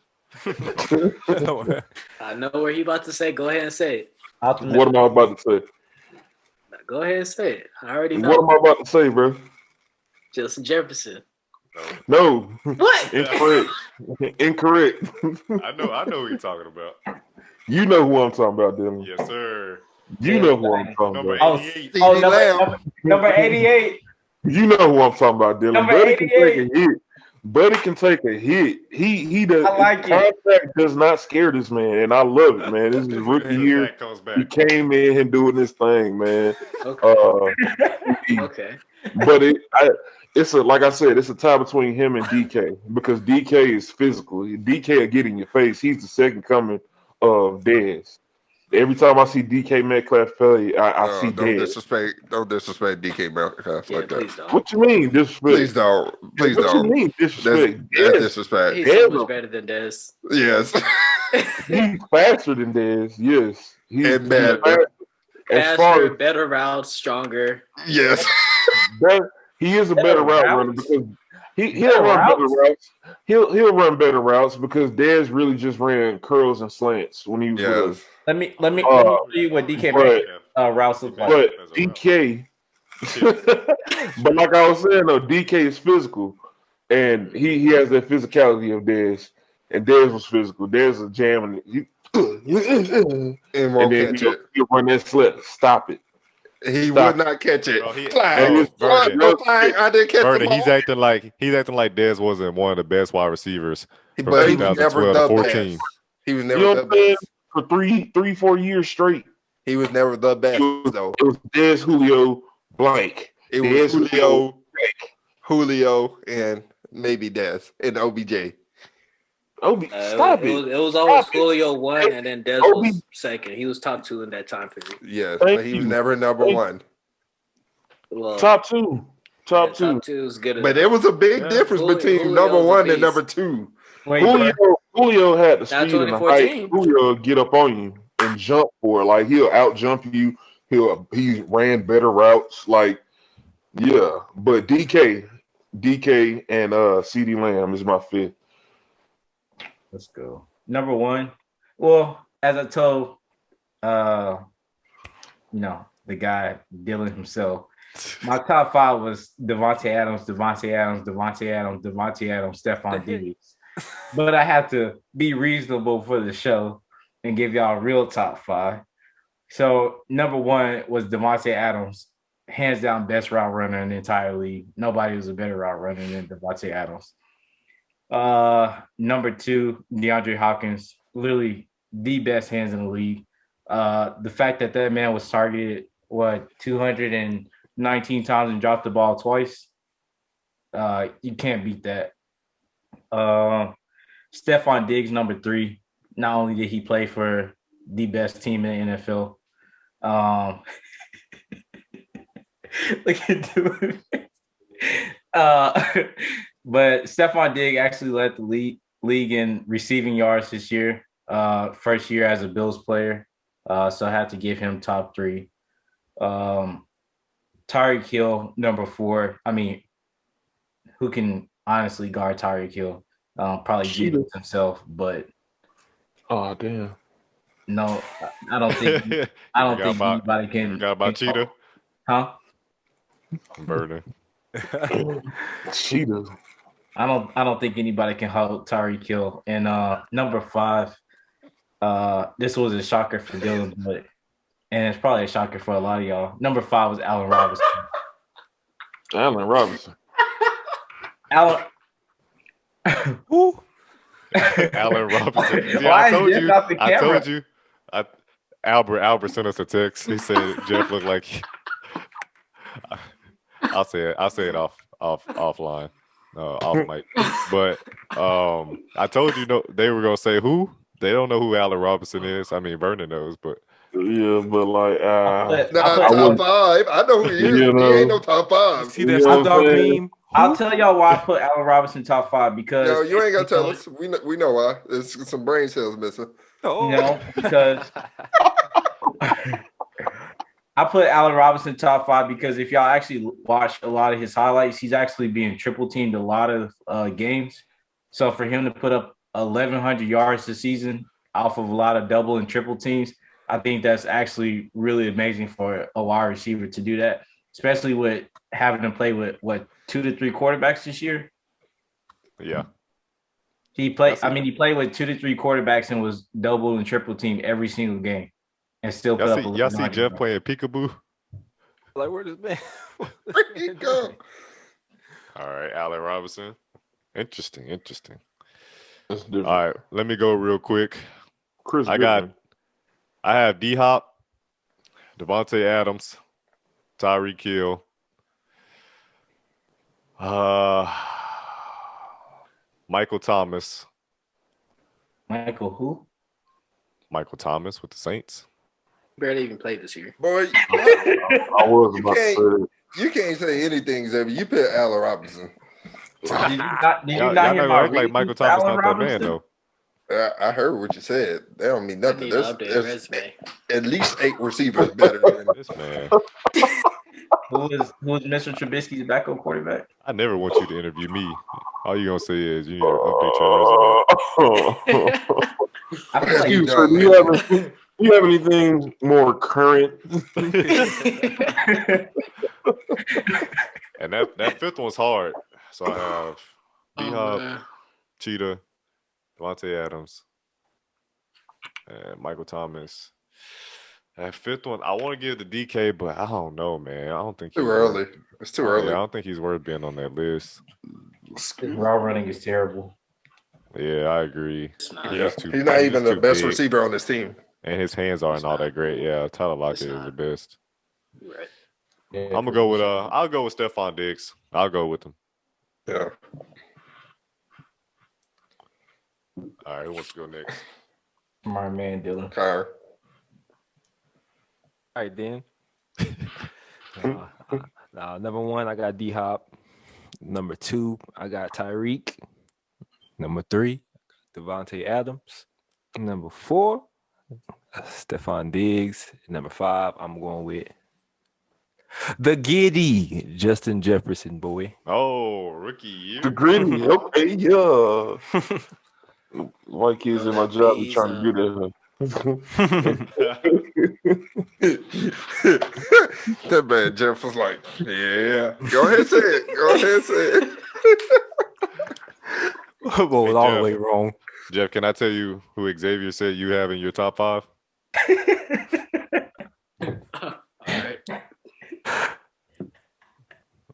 I know what he about to say. Go ahead and say it. what am I about to say? Go ahead and say it. I already know. What am I about to say, bro? Justin Jefferson. No. What? Incorrect. I know who you're talking about. You know who I'm talking about, Dylan. Yes, sir. You know who I'm talking Number about. 88. CeeDee Lamb. Number 88. You know who I'm talking about, Dylan. Number Buddy can 88. take a hit. Buddy can take a hit. He does. I like it. Contact does not scare this man, and I love it, man. This is his rookie year. That comes He back. came in and doing this thing, man. Okay. He- Okay. but it's a like I said, it's a tie between him and DK because DK is physical. DK will get in your face. He's the second coming of Dez. Every time I see DK Metcalf play, I see don't Dez. don't disrespect DK Metcalf Yeah, like that. please don't. What you mean disrespect? Please don't. Please what don't. you mean disrespect? That's Dez, disrespect. He's so Dez- much better than Dez. Yes. he's faster than Dez. Yes, And better. faster. As far Faster, as better routes, stronger. Yes. that, he is a better route runner because he'll run better routes. He'll run better routes because Dez really just ran curls and slants when he was with us. Yes. Let me show you what DK routes look like. But DK, but like I was saying though, DK is physical, and he has that physicality of Dez, and Dez was physical. Dez was jamming it. And won't then catch it. he'll run that slip. Stop it. He Stop. would not catch it. Bro, he- Clang. Vernon, Clang. I didn't catch Vernon, the he's ball. acting like Dez wasn't one of the best wide receivers from But he was never 2012 to the 14. best. He was You never know the what I'm saying? best. For 4 years straight, He was never the best, though. it was Dez, Julio, blank. It Dez, was Julio, and maybe Dez and OBJ. Stop it. It was always Stop it. Julio 1 and then Dez was second. He was top 2 in that time period. Yes, Thank but he was you. never number Thank- one. Well, Top two. top 2 is good. But there was a big difference between Julio's number a one and beast. number two. Wait, Julio had the Not speed and the 2014. height. Julio will get up on you and jump for it. Like he'll out jump you. He ran better routes. Like yeah, but DK and CD Lamb is my fifth. let's go. Number 1. Well, as I told the guy Dylan himself, my top 5 was Devontae Adams, Stephon Diggs. But I have to be reasonable for the show and give y'all a real top 5. So number 1 was Devontae Adams, hands down best route runner in the entire league. Nobody was a better route runner than Devontae Adams. Number 2, DeAndre Hopkins, literally the best hands in the league. The fact that man was targeted 219 times and dropped the ball twice, you can't beat that. Stephon Diggs, number 3. Not only did he play for the best team in the NFL, look at dude. But Stephon Diggs actually led the league in receiving yards this year. First year as a Bills player. So I have to give him top 3. Tyreek Hill, number 4. I mean, who can honestly guard Tyreek Hill? Probably Jesus himself, but Oh damn. no, I don't think anybody can. Forgot about Cheetah. Huh? Vernon. Cheetah. I don't think anybody can hold Tyreek Hill. And number 5, this was a shocker for Dylan, and it's probably a shocker for a lot of y'all. Number 5 was Allen Robinson. Allen Robinson. Allen. Who? Allen Robinson. See, Why I is told Jeff you. off the I camera? told you. Albert sent us a text. He said Jeff looked like. I'll say it offline, off mic. But I told you they were gonna say who. They don't know who Allen Robinson is. I mean, Vernon knows, but Yeah, but like Top 5. I know who he is. You know. He ain't no top 5. See that You know hot what dog I'm saying? meme? I'll tell y'all why I put Allen Robinson top 5 because No, you ain't gotta tell us. We know why. There's some brain cells missing. No, because I put Allen Robinson top 5 because if y'all actually watch a lot of his highlights, he's actually being triple teamed a lot of games. So for him to put up 1,100 yards this season off of a lot of double and triple teams, I think that's actually really amazing for a wide receiver to do that, especially with having to play with 2 to 3 quarterbacks this year. yeah. He played with 2 to 3 quarterbacks and was double and triple team every single game, and still put up. Y'all see Jeff playing peekaboo? Like, where this man? Where he go? All right, Allen Robinson. Interesting. That's different. All right, let me go real quick. Chris I Goodwin. have D Hop, Devontae Adams, Tyreek Hill. Michael Thomas. Michael who? Michael Thomas with the Saints. Barely even played this year. Boy, I was you about to say can't, it. you can't say anything, Xavier. You pick Allen Robinson. Did you not Y'all hear not my gonna act like reason Michael for Thomas Allen not that man Robinson? though. I heard what you said. That don't mean I nothing. need an There's, updated there's resume. at least 8 receivers better than. This man. Who is Mr. Trubisky's backup quarterback? I never want you to interview me. All you gonna say is you need to update your resume. I feel like You Excuse me, dumb, do you have anything more current? And that fifth one's hard. So I have D Oh, Hop, man. Cheetah, Devontae Adams, and Michael Thomas. That fifth one, I want to give the DK, but I don't know, man. I don't think Too he's early. worth, It's too yeah, I early. don't think he's worth being on that list. his route running is terrible. Yeah, I agree. It's not. Yeah. He's He's not even just the too best big, receiver on this team. and his hands aren't all that great. Yeah, Tyler Lockett is not. the best. You're right. Yeah, I'm gonna go with I'll go with Stephon Diggs. I'll go with him. Yeah. All right, who wants to go next? my man Dylan. Kyron. All right, then. Number 1, I got D Hop. Number 2, I got Tyreek. Number 3, Devontae Adams. Number 4, Stephon Diggs. Number 5, I'm going with the Giddy, Justin Jefferson, boy. Oh, rookie year. The gritty. Okay, yeah. White kids in my job be trying to get at her. That man Jeff was like, yeah. Go ahead and say it. Go ahead and say it. Well, Hey, all the Jeff. way wrong. Jeff, can I tell you who Xavier said you have in your top 5? All right.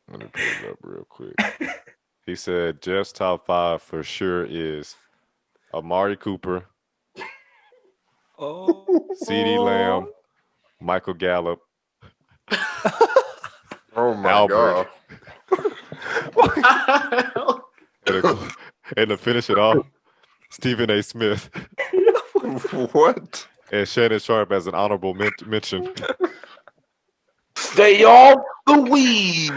Let me pull it up real quick. He said Jeff's top 5 for sure is Amari Cooper, Oh, CeeDee Lamb, Michael Gallup, Oh my Albert. God. and to finish it off, Stephen A. Smith What? and Shannon Sharp as an honorable mention. Stay off the weed.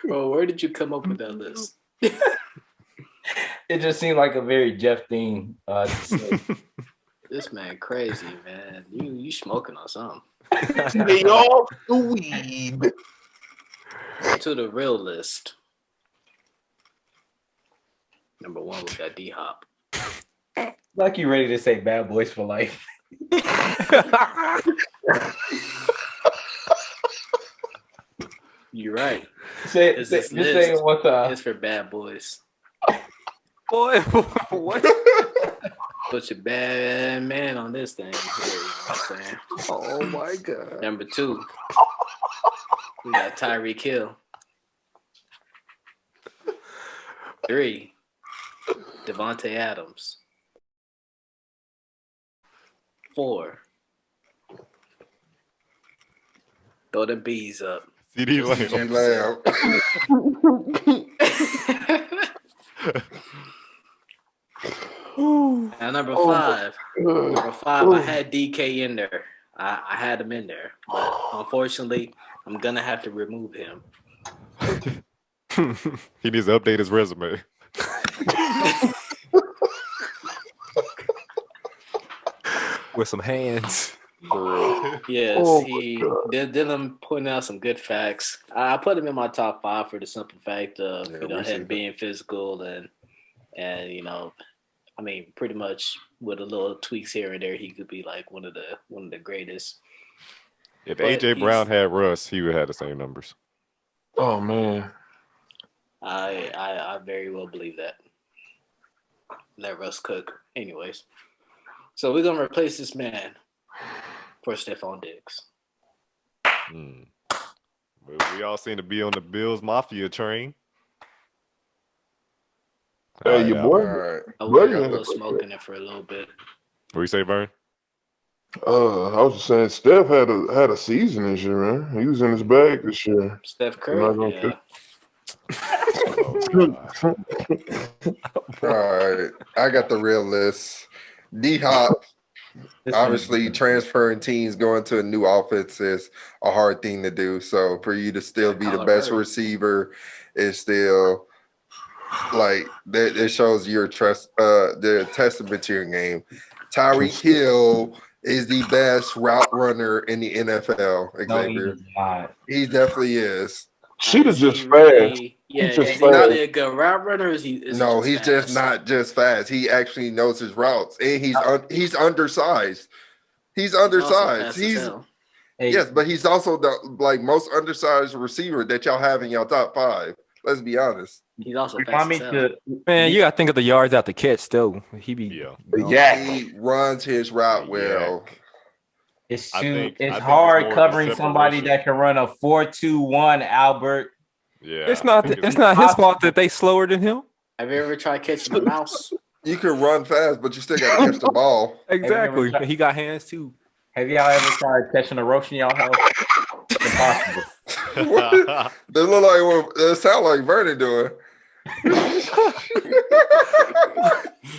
Bro, where did you come up with that list? It just seemed like a very Jeff thing to say. This man crazy, man. You smoking on something. Stay off the weed. To the real list. Number 1, we got D Hop. Like you ready to say Bad Boys for Life. You're right. Say Is this just say it list one time. It's for bad boys. boy, what? Put your bad man on this thing here, you know what I'm saying? Oh my God. Number 2, we got Tyreek Hill. 3, Devontae Adams. 4, throw the bees up. CeeDee Lamb. Now number 5, I had DK in there. I had him in there, but unfortunately, I'm gonna have to remove him. He needs to update his resume. With some hands. Yes, Oh, Dylan pointed out some good facts. I put him in my top 5 for the simple fact of Yeah, we see him that. being physical and I mean, pretty much with a little tweaks here and there, he could be like one of the greatest. If But AJ Brown had Russ, he would have the same numbers. Oh man. I very well believe that. Let Russ cook. Anyways, so we're gonna replace this man for Stephon Diggs. But we all seem to be on the Bills Mafia train. Hey, your boy, All right. Oh, buddy. we're still smoking it for a little bit. What you say, Vern? I was just saying, Steph had a season this year, man. He was in his bag this year. Steph I'm not Curry, gonna Oh, All right. I got the real list. D Hop, This obviously one- transferring teams going to a new offense is a hard thing to do. So for you to still be the best Colorado. receiver is still like that. It shows your trust, the testament to your game. Tyreek Hill is the best route runner in the NFL. No, Xavier, he's not. he definitely is. Cheetah's Is he just fast. really? Yeah, He's just is he really fast. a good route runner? Or is he? Is No, he he's just fast? not just fast. He actually knows his routes, and he's undersized. He's He's also undersized. fast as He's hell. Hey, yes, but he's also the like most undersized receiver that y'all have in your top five. Let's be honest. He's also remind fast me as hell. to Man, you got to think of the yards out the catch, though. He be. yeah. Yeah. He runs his route well. It's I think it's hard more of covering the somebody separation. that can run a 4.21, Albert. Yeah. It's not. I think It's not his fault that they slower than him. Have you ever tried catching a mouse? You can run fast, but you still got to catch the ball. Exactly. tried- He got hands too. Have y'all ever tried catching a roach in y'all house? Impossible. What? They look like what it sound like Vernon doing.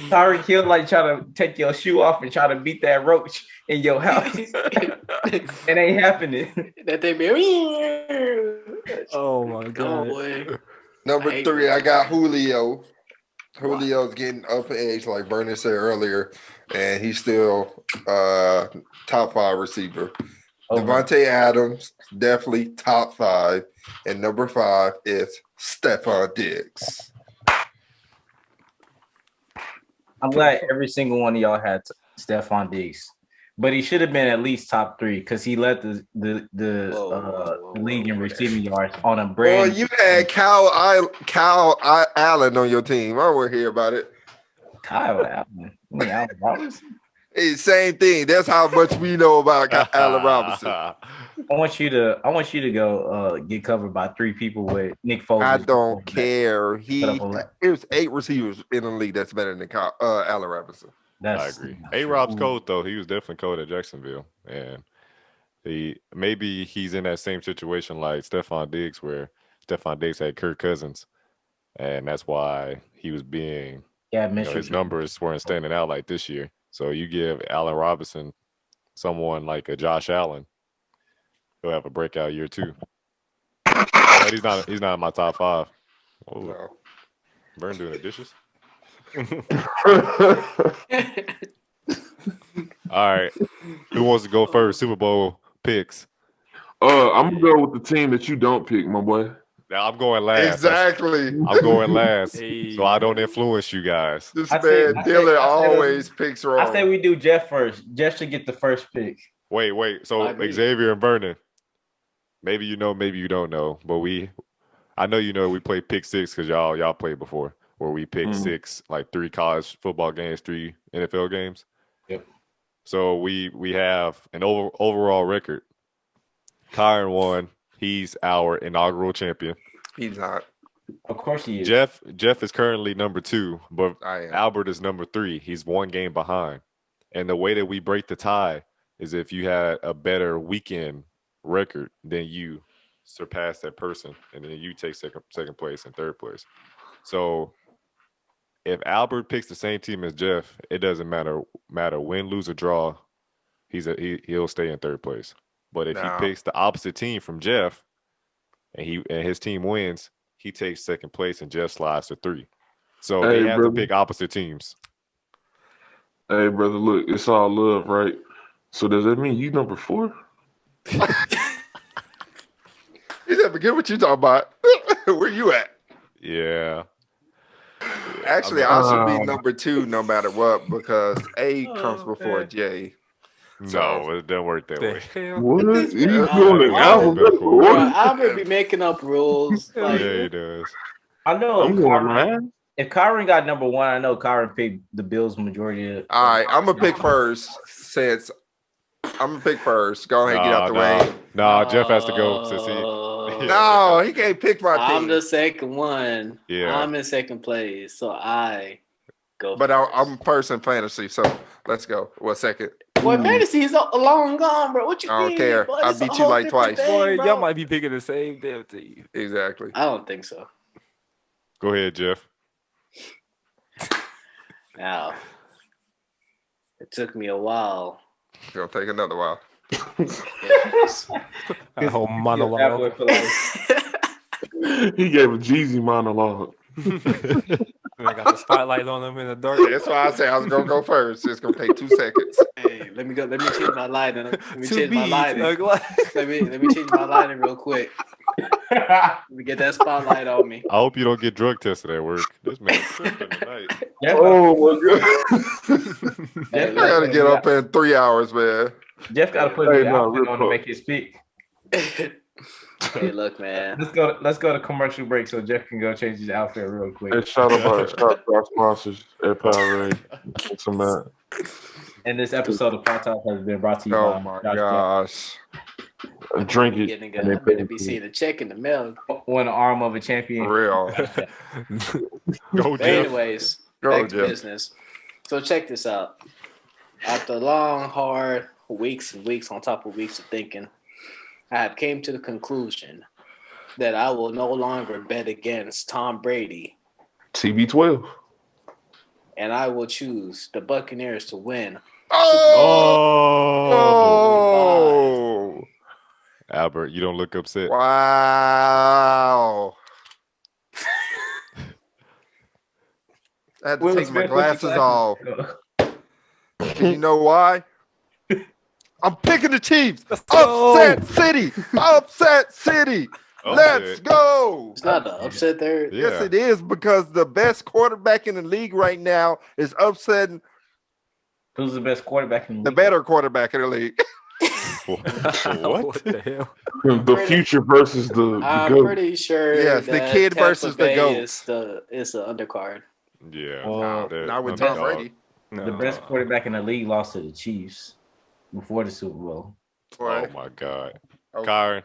Tyreek Hill like try to take your shoe off and try to beat that roach in your house. It ain't happening. That they be. Oh my Go god. away. Number I hate 3, I roaches. got Julio. Julio's getting up in age, like Vernon said earlier, and he's still top 5 receiver. Oh, Devontae Adams, definitely top 5. And number 5 is Stephon Diggs. I'm glad every single one of y'all had Stephon Diggs, but he should have been at least top 3 because he led the league in receiving yards on a Well, brand. you had Kyle Allen on your team. I want to hear about it. Kyle Allen. I mean, Allen Robinson. Hey, same thing. That's how much we know about Allen Robinson. I want you to go get covered by 3 people with Nick Foles. I don't care. Put up a- There's 8 receivers in the league that's better than Allen Robinson. That's, I agree. A-Rob's cold though. He was definitely cold at Jacksonville, and maybe he's in that same situation like Stephon Diggs, where Stephon Diggs had Kirk Cousins, and that's why he was being. His numbers weren't standing out like this year. So you give Allen Robinson someone like a Josh Allen, he'll have a breakout year too. But he's not in my top 5. Oh, No. Vern doing the dishes. All right. Who wants to go first? Super Bowl picks. I'm gonna go with the team that you don't pick, my boy. Now I'm going last. Exactly. I'm going last, Hey. so I don't influence you guys. This I say- man, I say- Dylan, I say- always picks wrong. I say we do Jeff first. Jeff should get the first pick. Wait. I So agree. Xavier and Vernon. Maybe you know, maybe you don't know, but I know you know we play pick 6 because y'all played before, where we pick 6, like 3 college football games, 3 NFL games. Yep. So we have an overall record. Kyron won. He's our inaugural champion. He's not. Of course he is. Jeff is currently number 2, but I am. Albert is number 3. He's 1 game behind. And the way that we break the tie is if you had a better weekend record, then you surpass that person, and then you take second place and third place. So if Albert picks the same team as Jeff, it doesn't matter win, lose, or draw. He'll stay in third place. But if he picks the opposite team from Jeff, and his team wins, he takes second place, and Jeff slides to 3. So they have to pick opposite teams. Hey, brother, look, it's all love, right? So does that mean you number 4? He said, forget what you talking about. Where you at? Yeah. Actually, I should be number 2 no matter what because A comes before J. No, it doesn't work that way. What? He's Yeah, going in alphabetical Bro, order. Albert be making up rules. Yeah, Like, he does. I know I'm going, man. if Kyron got number 1, I know Kyron picked the Bills majority of. All right, I'm gonna pick first. Go ahead, get out the way. No, Jeff has to go since he. No, he can't pick my I'm team. the second one. Yeah. I'm in second place, so I go. But first. I'm first in fantasy, so let's go. What second? Boy, fantasy is long gone, bro. What you I don't mean? care. Boy, I it's a beat you whole like different twice. thing, Boy, bro. y'all might be picking the same damn team. Exactly. I don't think so. Go ahead, Jeff. Now, it took me a while. It's gonna take another while. Yes. That whole That monologue. boy for life. He gave a Jeezy monologue. I got the spotlight on him in the dark. That's why I said I was gonna go first. It's gonna take 2 seconds. Hey, let me go. Let me change my lighting. Let me Two change my beats. lighting. Like, Let me change my lighting real quick. Let me get that spotlight on me. I hope you don't get drug tested at work. This man tripping tonight. Oh my god. Hey, I gotta get up in 3 hours, man. Jeff got to put Hey, the no, outfit real on to talk. make it speak. Hey, look, man. Let's go to commercial break so Jeff can go change his outfit real quick. Hey, shout out to our sponsors at Powerade. Thanks a lot. And this episode of Pot Talk has been brought to you Oh by my Josh gosh. Drink it. Getting and I then better pay be for seeing a check in the mail. Jeff. One arm of a champion. For real. Go, But Jeff. anyways, Go, back to Jeff. business. So check this out. After long, hard weeks and weeks on top of weeks of thinking, I have came to the conclusion that I will no longer bet against Tom Brady, TB12. and I will choose the Buccaneers to win. Oh! Albert, you don't look upset. Wow. I had to Will take my Smith, put your glasses off. And you know why? I'm picking the Chiefs. Upset City. Upset City. Let's Upset. go. It's not the upset there. Yeah. Yes, it is, because the best quarterback in the league right now is upsetting Who's the best quarterback in the the league? better quarterback in the league. What? What the hell? The future versus the I'm GOAT. pretty sure Yes, the that kid Tampa versus the Bay GOAT. is the undercard. Yeah. Well, they're Not with Tom underdog. Brady. The best quarterback in the league lost to the Chiefs before the Super Bowl. Oh my God. Oh. Kyron,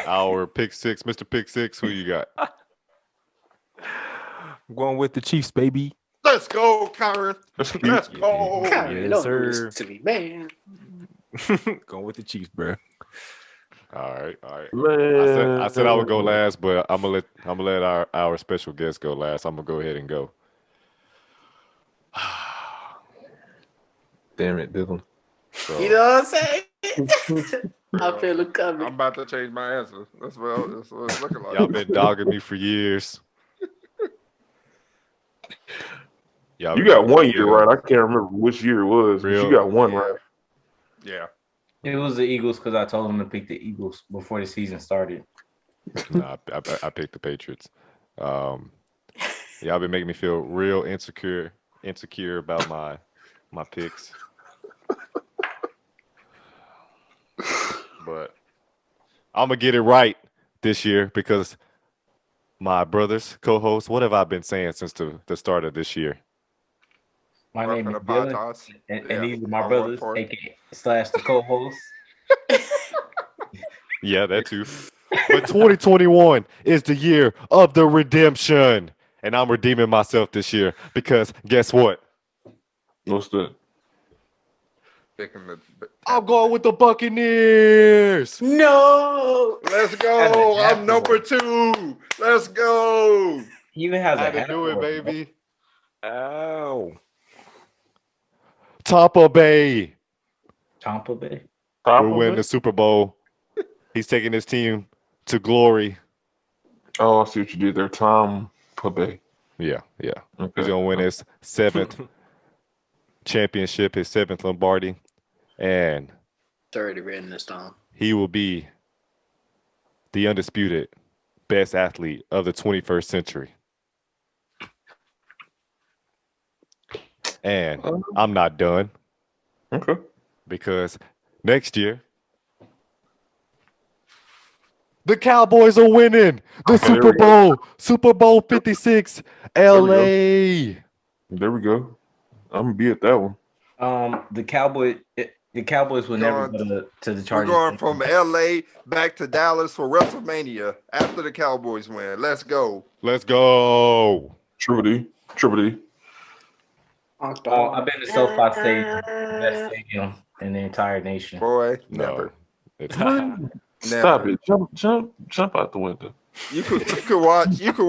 our pick six, Mr. Pick Six, who you got? I'm going with the Chiefs, baby. Let's go, Kyron. That's cute. Let's go. God, yes, don't sir. do this to me, man. Going with the Chiefs, bro. All right. I Man. said I would go last, but I'm gonna let our special guest go last. I'm gonna go ahead and go. Damn it, Dylan. So, You know what I'm saying? I feel it I'm coming. about to change my answer. That's what it's looking like. y'all been dogging me for years. Y'all You been got making 1 me year feel right. I can't remember which year it was, but Real- you got one Yeah. right. Yeah. It was the Eagles because I told him to pick the Eagles before the season started. Nah, I picked the Patriots. Y'all been making me feel real insecure about my picks. But I'm gonna get it right this year because my brothers, co-hosts, what have I been saying since the start of this year? My Welcome name to is Pod Dylan, Toss. and Yeah, these are my all brothers, one for it. aka / the co-hosts. Yeah, that too. But 2021 is the year of the redemption. And I'm redeeming myself this year because guess what? What's that? Picking the. I'm going with the Buccaneers. No. Let's Has go. a hat I'm number for 2. Let's go. He even has I a had to hat do it, for baby. Ow. Tampa Bay. Tampa Bay. We're winning the Super Bowl. He's taking his team to glory. Oh, I see what you did there. Tom Bay. Yeah. Okay. He's going to win his 7th championship, his 7th Lombardi. And It's already written this down. he will be the undisputed best athlete of the 21st century. And I'm not done Okay. because next year, the Cowboys are winning the Okay, Super Bowl. Super Bowl 56, LA. There we go. I'm gonna be at that one. The Cowboy. The Cowboys will never Going- go to the We're Chargers. going from LA back to Dallas for WrestleMania after the Cowboys win. Let's go. Let's go. Triple D. I've been to SoFi Stadium, best stadium in the entire nation. Boy, No. never. It's Stop Never. it. Jump out the window. You could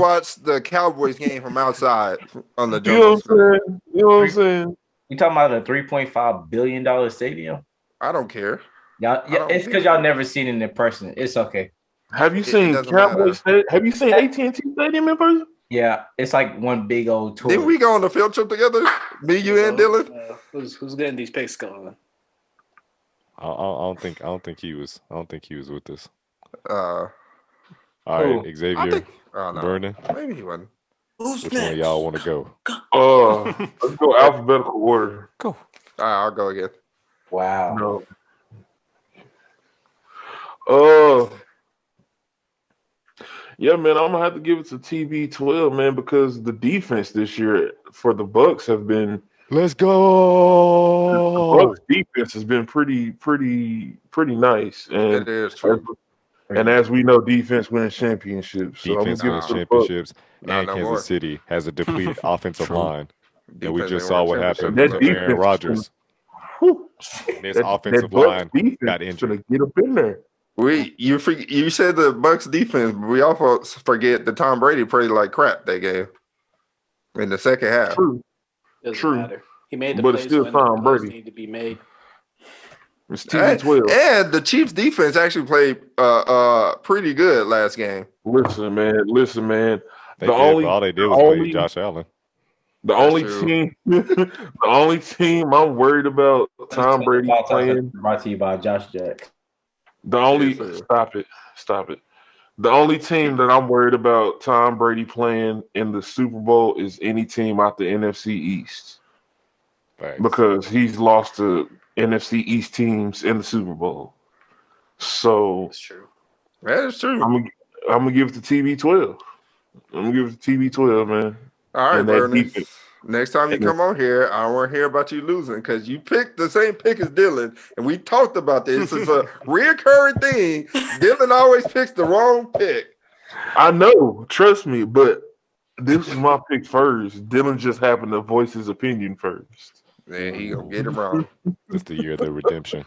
watch the Cowboys game from outside on the You know jumbo what I'm screen. saying? You know what I'm saying? You talking about a $3.5 billion stadium? I don't care. Y'all, I don't it's because y'all never seen it in person. It's okay. Have you It seen doesn't Cowboys? Have you seen AT&T Stadium in person? Yeah, it's like one big old tour. Didn't we go on the field trip together? Me, you, and Dylan. Who's getting these picks going? I don't think he was with us. Uh, All right, I Xavier, think. Oh no, Vernon. maybe he wasn't. Who's Which one of y'all want to go? Let's go alphabetical order. All right, I'll go again. Wow. No. Yeah, man, I'm gonna have to give it to TB12, man, because the defense this year for the Bucks have been. Let's The go. Bucks defense has been pretty nice, and It is true. as we know, defense wins championships. So Defense I'm gonna wins give it to the Bucks. championships, Not and no Kansas more. City has a depleted offensive line. And we Defense just ain't saw won what championship happened That to no more. Aaron defense- Rodgers. Whew. This That offensive Bucks line defense got is injured. gonna get up in there. You said the Bucks defense, but we also forget that Tom Brady played like crap that game in the second half. True, Doesn't True. matter. He made the But it's plays still when the Tom plays Brady. need to be made. it's TB12. And the Chiefs defense actually played pretty good last game. Listen, man. They The did, only- but all they did the was play only- Josh Allen. The That's only true. team, the only team I'm worried about Tom Brady playing. Brought to you by Josh Jack. The only Yes, sir. stop it. The only team that I'm worried about Tom Brady playing in the Super Bowl is any team out the NFC East Thanks. because he's lost to NFC East teams in the Super Bowl. So That's true. That is true. I'm gonna give it to TB12. I'm gonna give it to TB12, man. All right, and that Vernon. defense. Next time you And come on here, I don't want to hear about you losing because you picked the same pick as Dylan, and we talked about this. It's a reoccurring thing. Dylan always picks the wrong pick. I know, trust me, but this is my pick first. Dylan just happened to voice his opinion first. Man, he gonna get it wrong. It's the year of the redemption.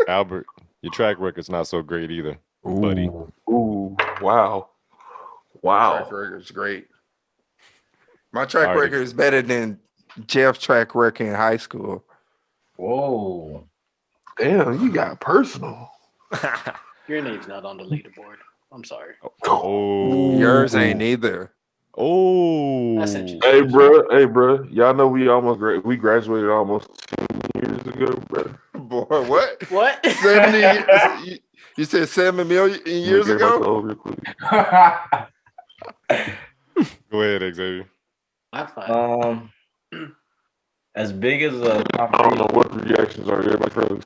Albert, your track record's not so great either, buddy. Ooh, wow. Track record is great. My track All right. record is better than Jeff's track record in high school. Whoa. Damn, you got personal. Your name's not on the leaderboard. I'm sorry. Oh, Yours ain't either. Oh, That's interesting. Hey, bro. Y'all know we graduated almost 10 years ago, bro. Boy, what? What? 70 years? You said 7 million years Get my ago? soul real quick. Go ahead, Xavier. I'm fine. As big as a I don't know what the reactions are. Everybody froze.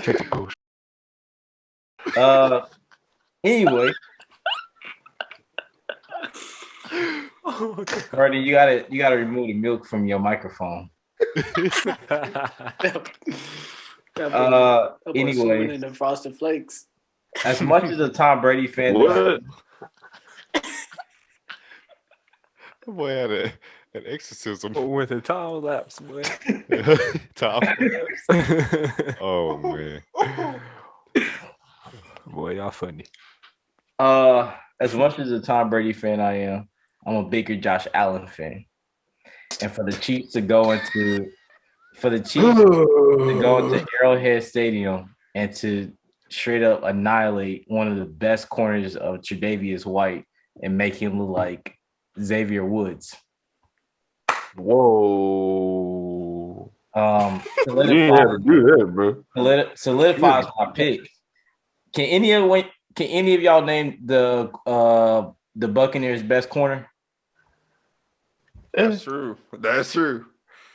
Take a post. Anyway, Brady, you gotta remove the milk from your microphone. Anyway, in the Frosted Flakes. as much as a Tom Brady fan, What? That boy had an exorcism. With a time lapse, boy. Tom. Oh man. Boy, y'all funny. as much as a Tom Brady fan I am, I'm a bigger Josh Allen fan. And for the Chiefs to go into Arrowhead Stadium and to straight up annihilate one of the best corners of Tre'Davious White and make him look like Xavier Woods. Whoa. Um, You didn't have to do that, bro. solidifies my pick. Can any of y'all name the Buccaneers' best corner? That's true. That's true.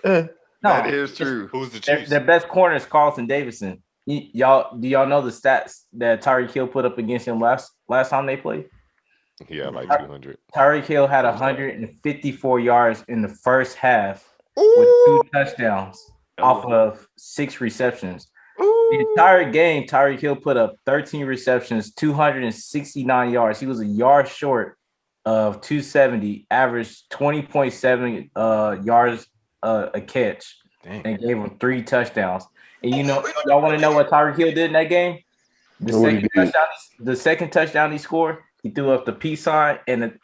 No, That is true. Who's the Their, Chiefs? their best corner is Carlton Davidson. Do y'all know the stats that Tyreek Hill put up against him last time they played? Yeah, like 200. Tyreek Hill had 154 yards in the first half with 2 touchdowns off of 6 receptions. The entire game, Tyreek Hill put up 13 receptions, 269 yards. He was a yard short of 270, averaged 20.7 yards a catch, and gave him 3 touchdowns. And y'all want to know what Tyreek Hill did in that game? The second touchdown he scored, he threw up the peace sign, and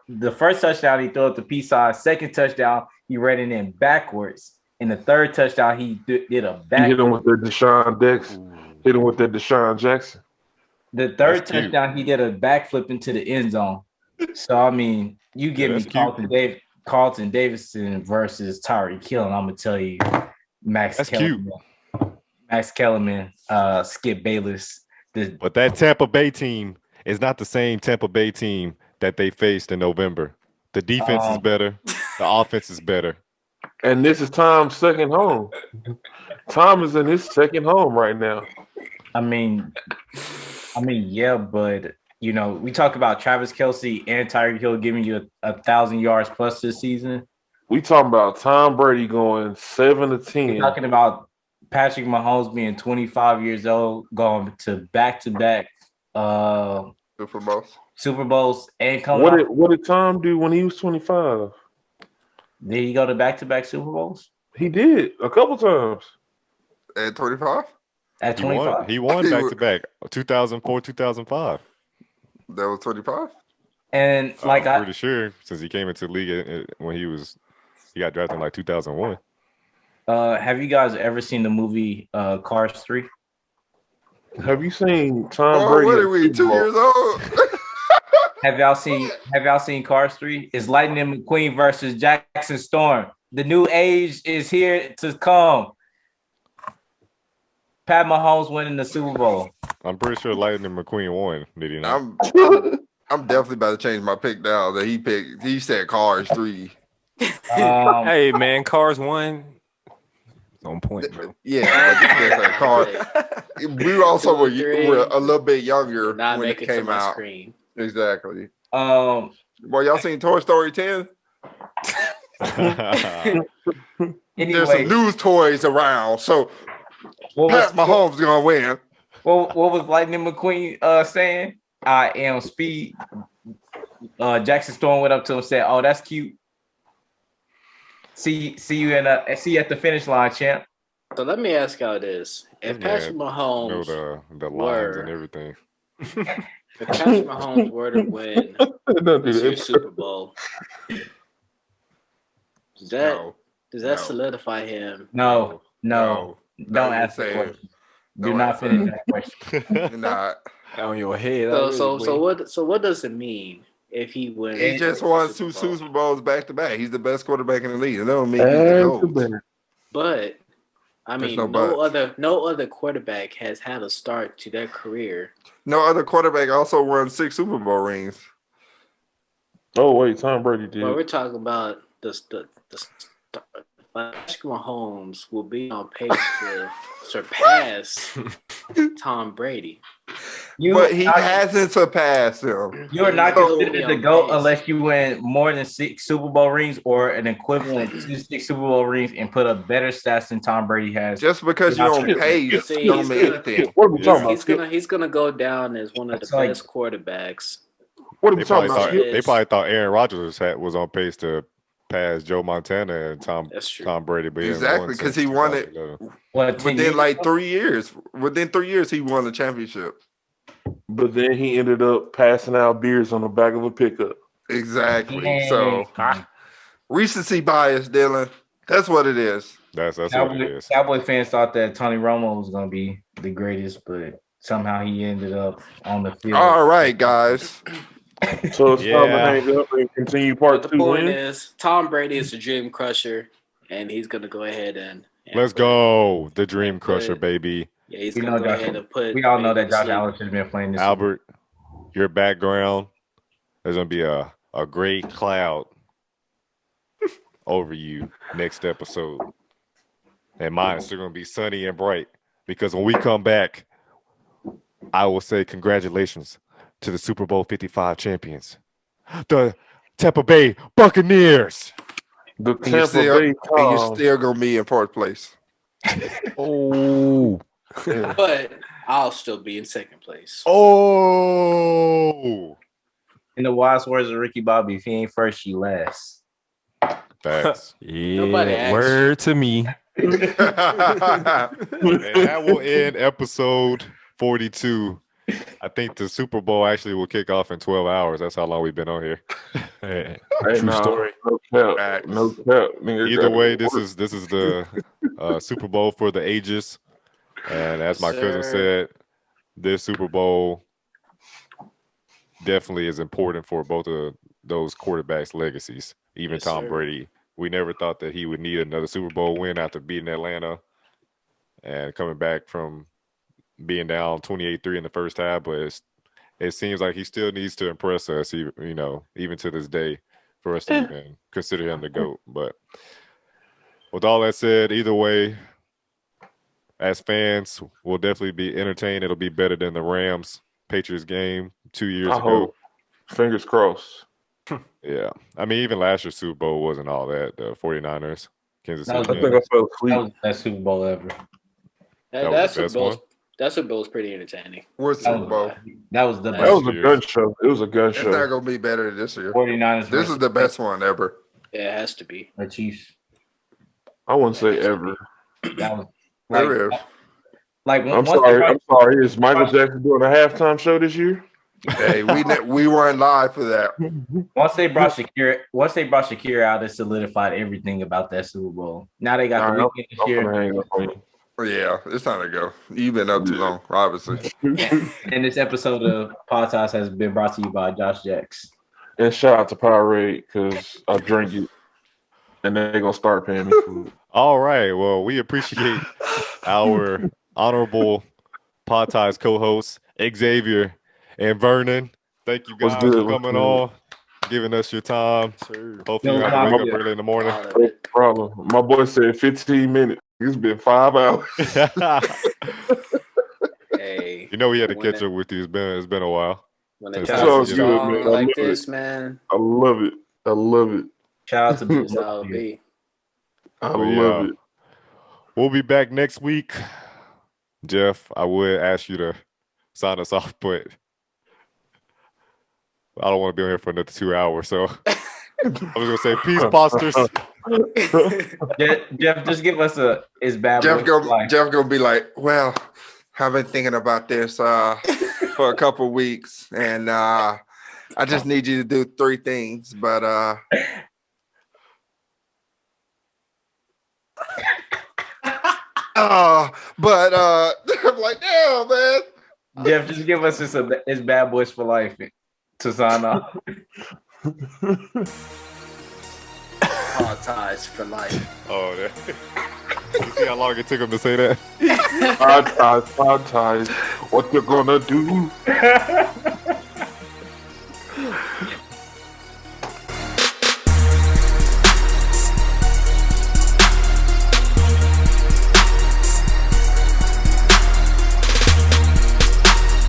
the first touchdown he threw up the peace sign. Second touchdown he ran it in backwards, and the third touchdown he did a back. He hit him with the Deshaun Dex. Hit him with that Deshaun Jackson. The third touchdown he did a backflip into the end zone. So I mean, you give me Carlton Davidson versus Tyreek Hill, and I'm gonna tell you, Max Kellerman, Skip Bayless. But that Tampa Bay team is not the same Tampa Bay team that they faced in November. The defense is better. The offense is better. And this is Tom's second home. Tom is in his second home right now. I mean, yeah, but we talk about Travis Kelce and Tyreek Hill giving you 1,000 yards plus this season. We talking about Tom Brady going 7-10. We're talking about Patrick Mahomes being 25 years old, going to back-to-back Super Bowls, and coming. What did Tom do when he was 25? Did he go to back-to-back Super Bowls? He did a couple times. At 25? At 25. He won back-to-back, 2004, 2005. That was 25? And I'm pretty sure since he came into the league when he got drafted in like 2001. Have you guys ever seen the movie Cars 3? Have you seen Tom Brady? What are we, 2 years old? Have y'all seen Cars 3? It's Lightning McQueen versus Jackson Storm. The new age is here to come. Pat Mahomes winning the Super Bowl. I'm pretty sure Lightning McQueen won. Did he not? I'm definitely about to change my pick now that he picked. He said Cars 3. Hey man, Cars 1. On point, bro. Yeah, Cars. We also were a little bit younger when it came out. Screen. Exactly. Well, y'all seen Toy Story 10? There's some news toys around, so Pat Mahomes gonna win. What was Lightning McQueen saying? I am speed. Jackson Storm went up to him and said, "Oh, that's cute. See you at the finish line, champ." So let me ask y'all this: if Patrick Mahomes the lines and everything, if Patrick Mahomes were to win this year's Super Bowl, does that solidify him? No. Don't ask that question. Do not finish that question. Not on your head. So what does it mean if he wins? He just won 2 Super Bowls back to back. He's the best quarterback in the league. That don't mean he's the GOAT. But I mean, no other quarterback has had a start to their career. No other quarterback also won 6 Super Bowl rings. Oh wait, Tom Brady did. Well, we're talking about the Patrick Mahomes will be on pace to surpass Tom Brady. But he hasn't surpassed him. You are not considered the GOAT unless you win more than 6 Super Bowl rings or an equivalent to 6 Super Bowl rings and put up better stats than Tom Brady has. Just because you're on pace don't mean anything. What are we talking about? He's gonna go down as one of the best quarterbacks. What are we talking about? They probably thought Aaron Rodgers was on pace to pass Joe Montana and Tom Brady. But exactly, because he won it within like 3 years. Within 3 years, he won the championship. But then he ended up passing out beers on the back of a pickup. Exactly. So recency bias, Dylan. That's what it is. That's what it is. Cowboy fans thought that Tony Romo was going to be the greatest, but somehow he ended up on the field. All right, guys. So it's time to hang up and continue part 2. The point is, Tom Brady is a dream crusher, and he's going to go ahead and let's go, the dream crusher, baby. Yeah, he's going to go ahead and put. We all know that Josh Allen should have been playing this. Albert, your background, there's going to be a great cloud over you next episode. And mine's still going to be sunny and bright because when we come back, I will say congratulations to the Super Bowl 55 champions, the Tampa Bay Buccaneers. The And you're Tampa Bay and you're Tom. still gonna be in fourth place. Oh. Yeah. But I'll still be in second place. Oh, In the wise words of Ricky Bobby, if he ain't first, you last. facts. Nobody Yeah, asked word to me. And that will end episode 42. I think the Super Bowl actually will kick off in 12 hours. That's how long we've been on here. Hey, Hey, true nah, story. No cap. Facts. No cap. Nigga, Either gotta way, work. this is the Super Bowl for the ages. And as my cousin said, this Super Bowl definitely is important for both of those quarterbacks' legacies. Even Yes, Tom sir. Brady, we never thought that he would need another Super Bowl win after beating Atlanta and coming back from being down 28-3 in the first half. But it seems like he still needs to impress us, even to this day, for us to even consider him the GOAT. But with all that said, either way, as fans, we'll definitely be entertained. It'll be better than the Rams-Patriots game 2 years I ago. hope. Fingers crossed. Yeah. I mean, even last year's Super Bowl wasn't all that. The 49ers, Kansas That was City I the game. think I fell That asleep. was the best Super Bowl ever. That was That the Super best Bowl's one? that Super Bowl's pretty entertaining. What's That Super was, Bowl? that was the That That best. was a gun show. It was a gun It's not show. gonna be better this year. 49ers This is the best one ever. Yeah, it has to be. the Chiefs. I wouldn't say ever. That was There like, is. like I'm once they sorry. brought- I'm sorry. Is Michael Jackson doing a halftime show this year? Hey, we weren't live for that. once they brought Shakira out, it solidified everything about that Super Bowl. Now they got All the right, weekend this I'm year, gonna hang up on Yeah, it's time to go. You've been up too long, obviously. you. and this episode of Podcast has been brought to you by Josh Jacks. And shout out to Powerade because I drink it, and they're gonna start paying me for it. All right. Well, we appreciate our honorable Pod Ties co-hosts, Xavier and Vernon. Thank you What's guys good? for What's coming good? on, giving us your time. Hopefully you No have to wake problem. up early in the morning. All of No it. problem. My boy said 15 minutes. It's been 5 hours. Hey, You know we had to when catch it- up with you. It's been a while. when the It's ties all are good, strong man. I like love this, man, I love it. I love it. Shout out to that's how it be. I But love yeah. it. We'll be back next week. Jeff, I would ask you to sign us off, but I don't want to be on here for another 2 hours. So I was gonna say peace, posters. Jeff, just give us his bad Jeff boy gonna life. Jeff gonna be like, well, I've been thinking about this for a couple weeks, and I just need you to do 3 things. But I'm like, damn, man. Jeff, just give us his bad boys for life to sign off. All ties for life. Oh, that. You see how long it took him to say that? Pod ties. What you gonna do?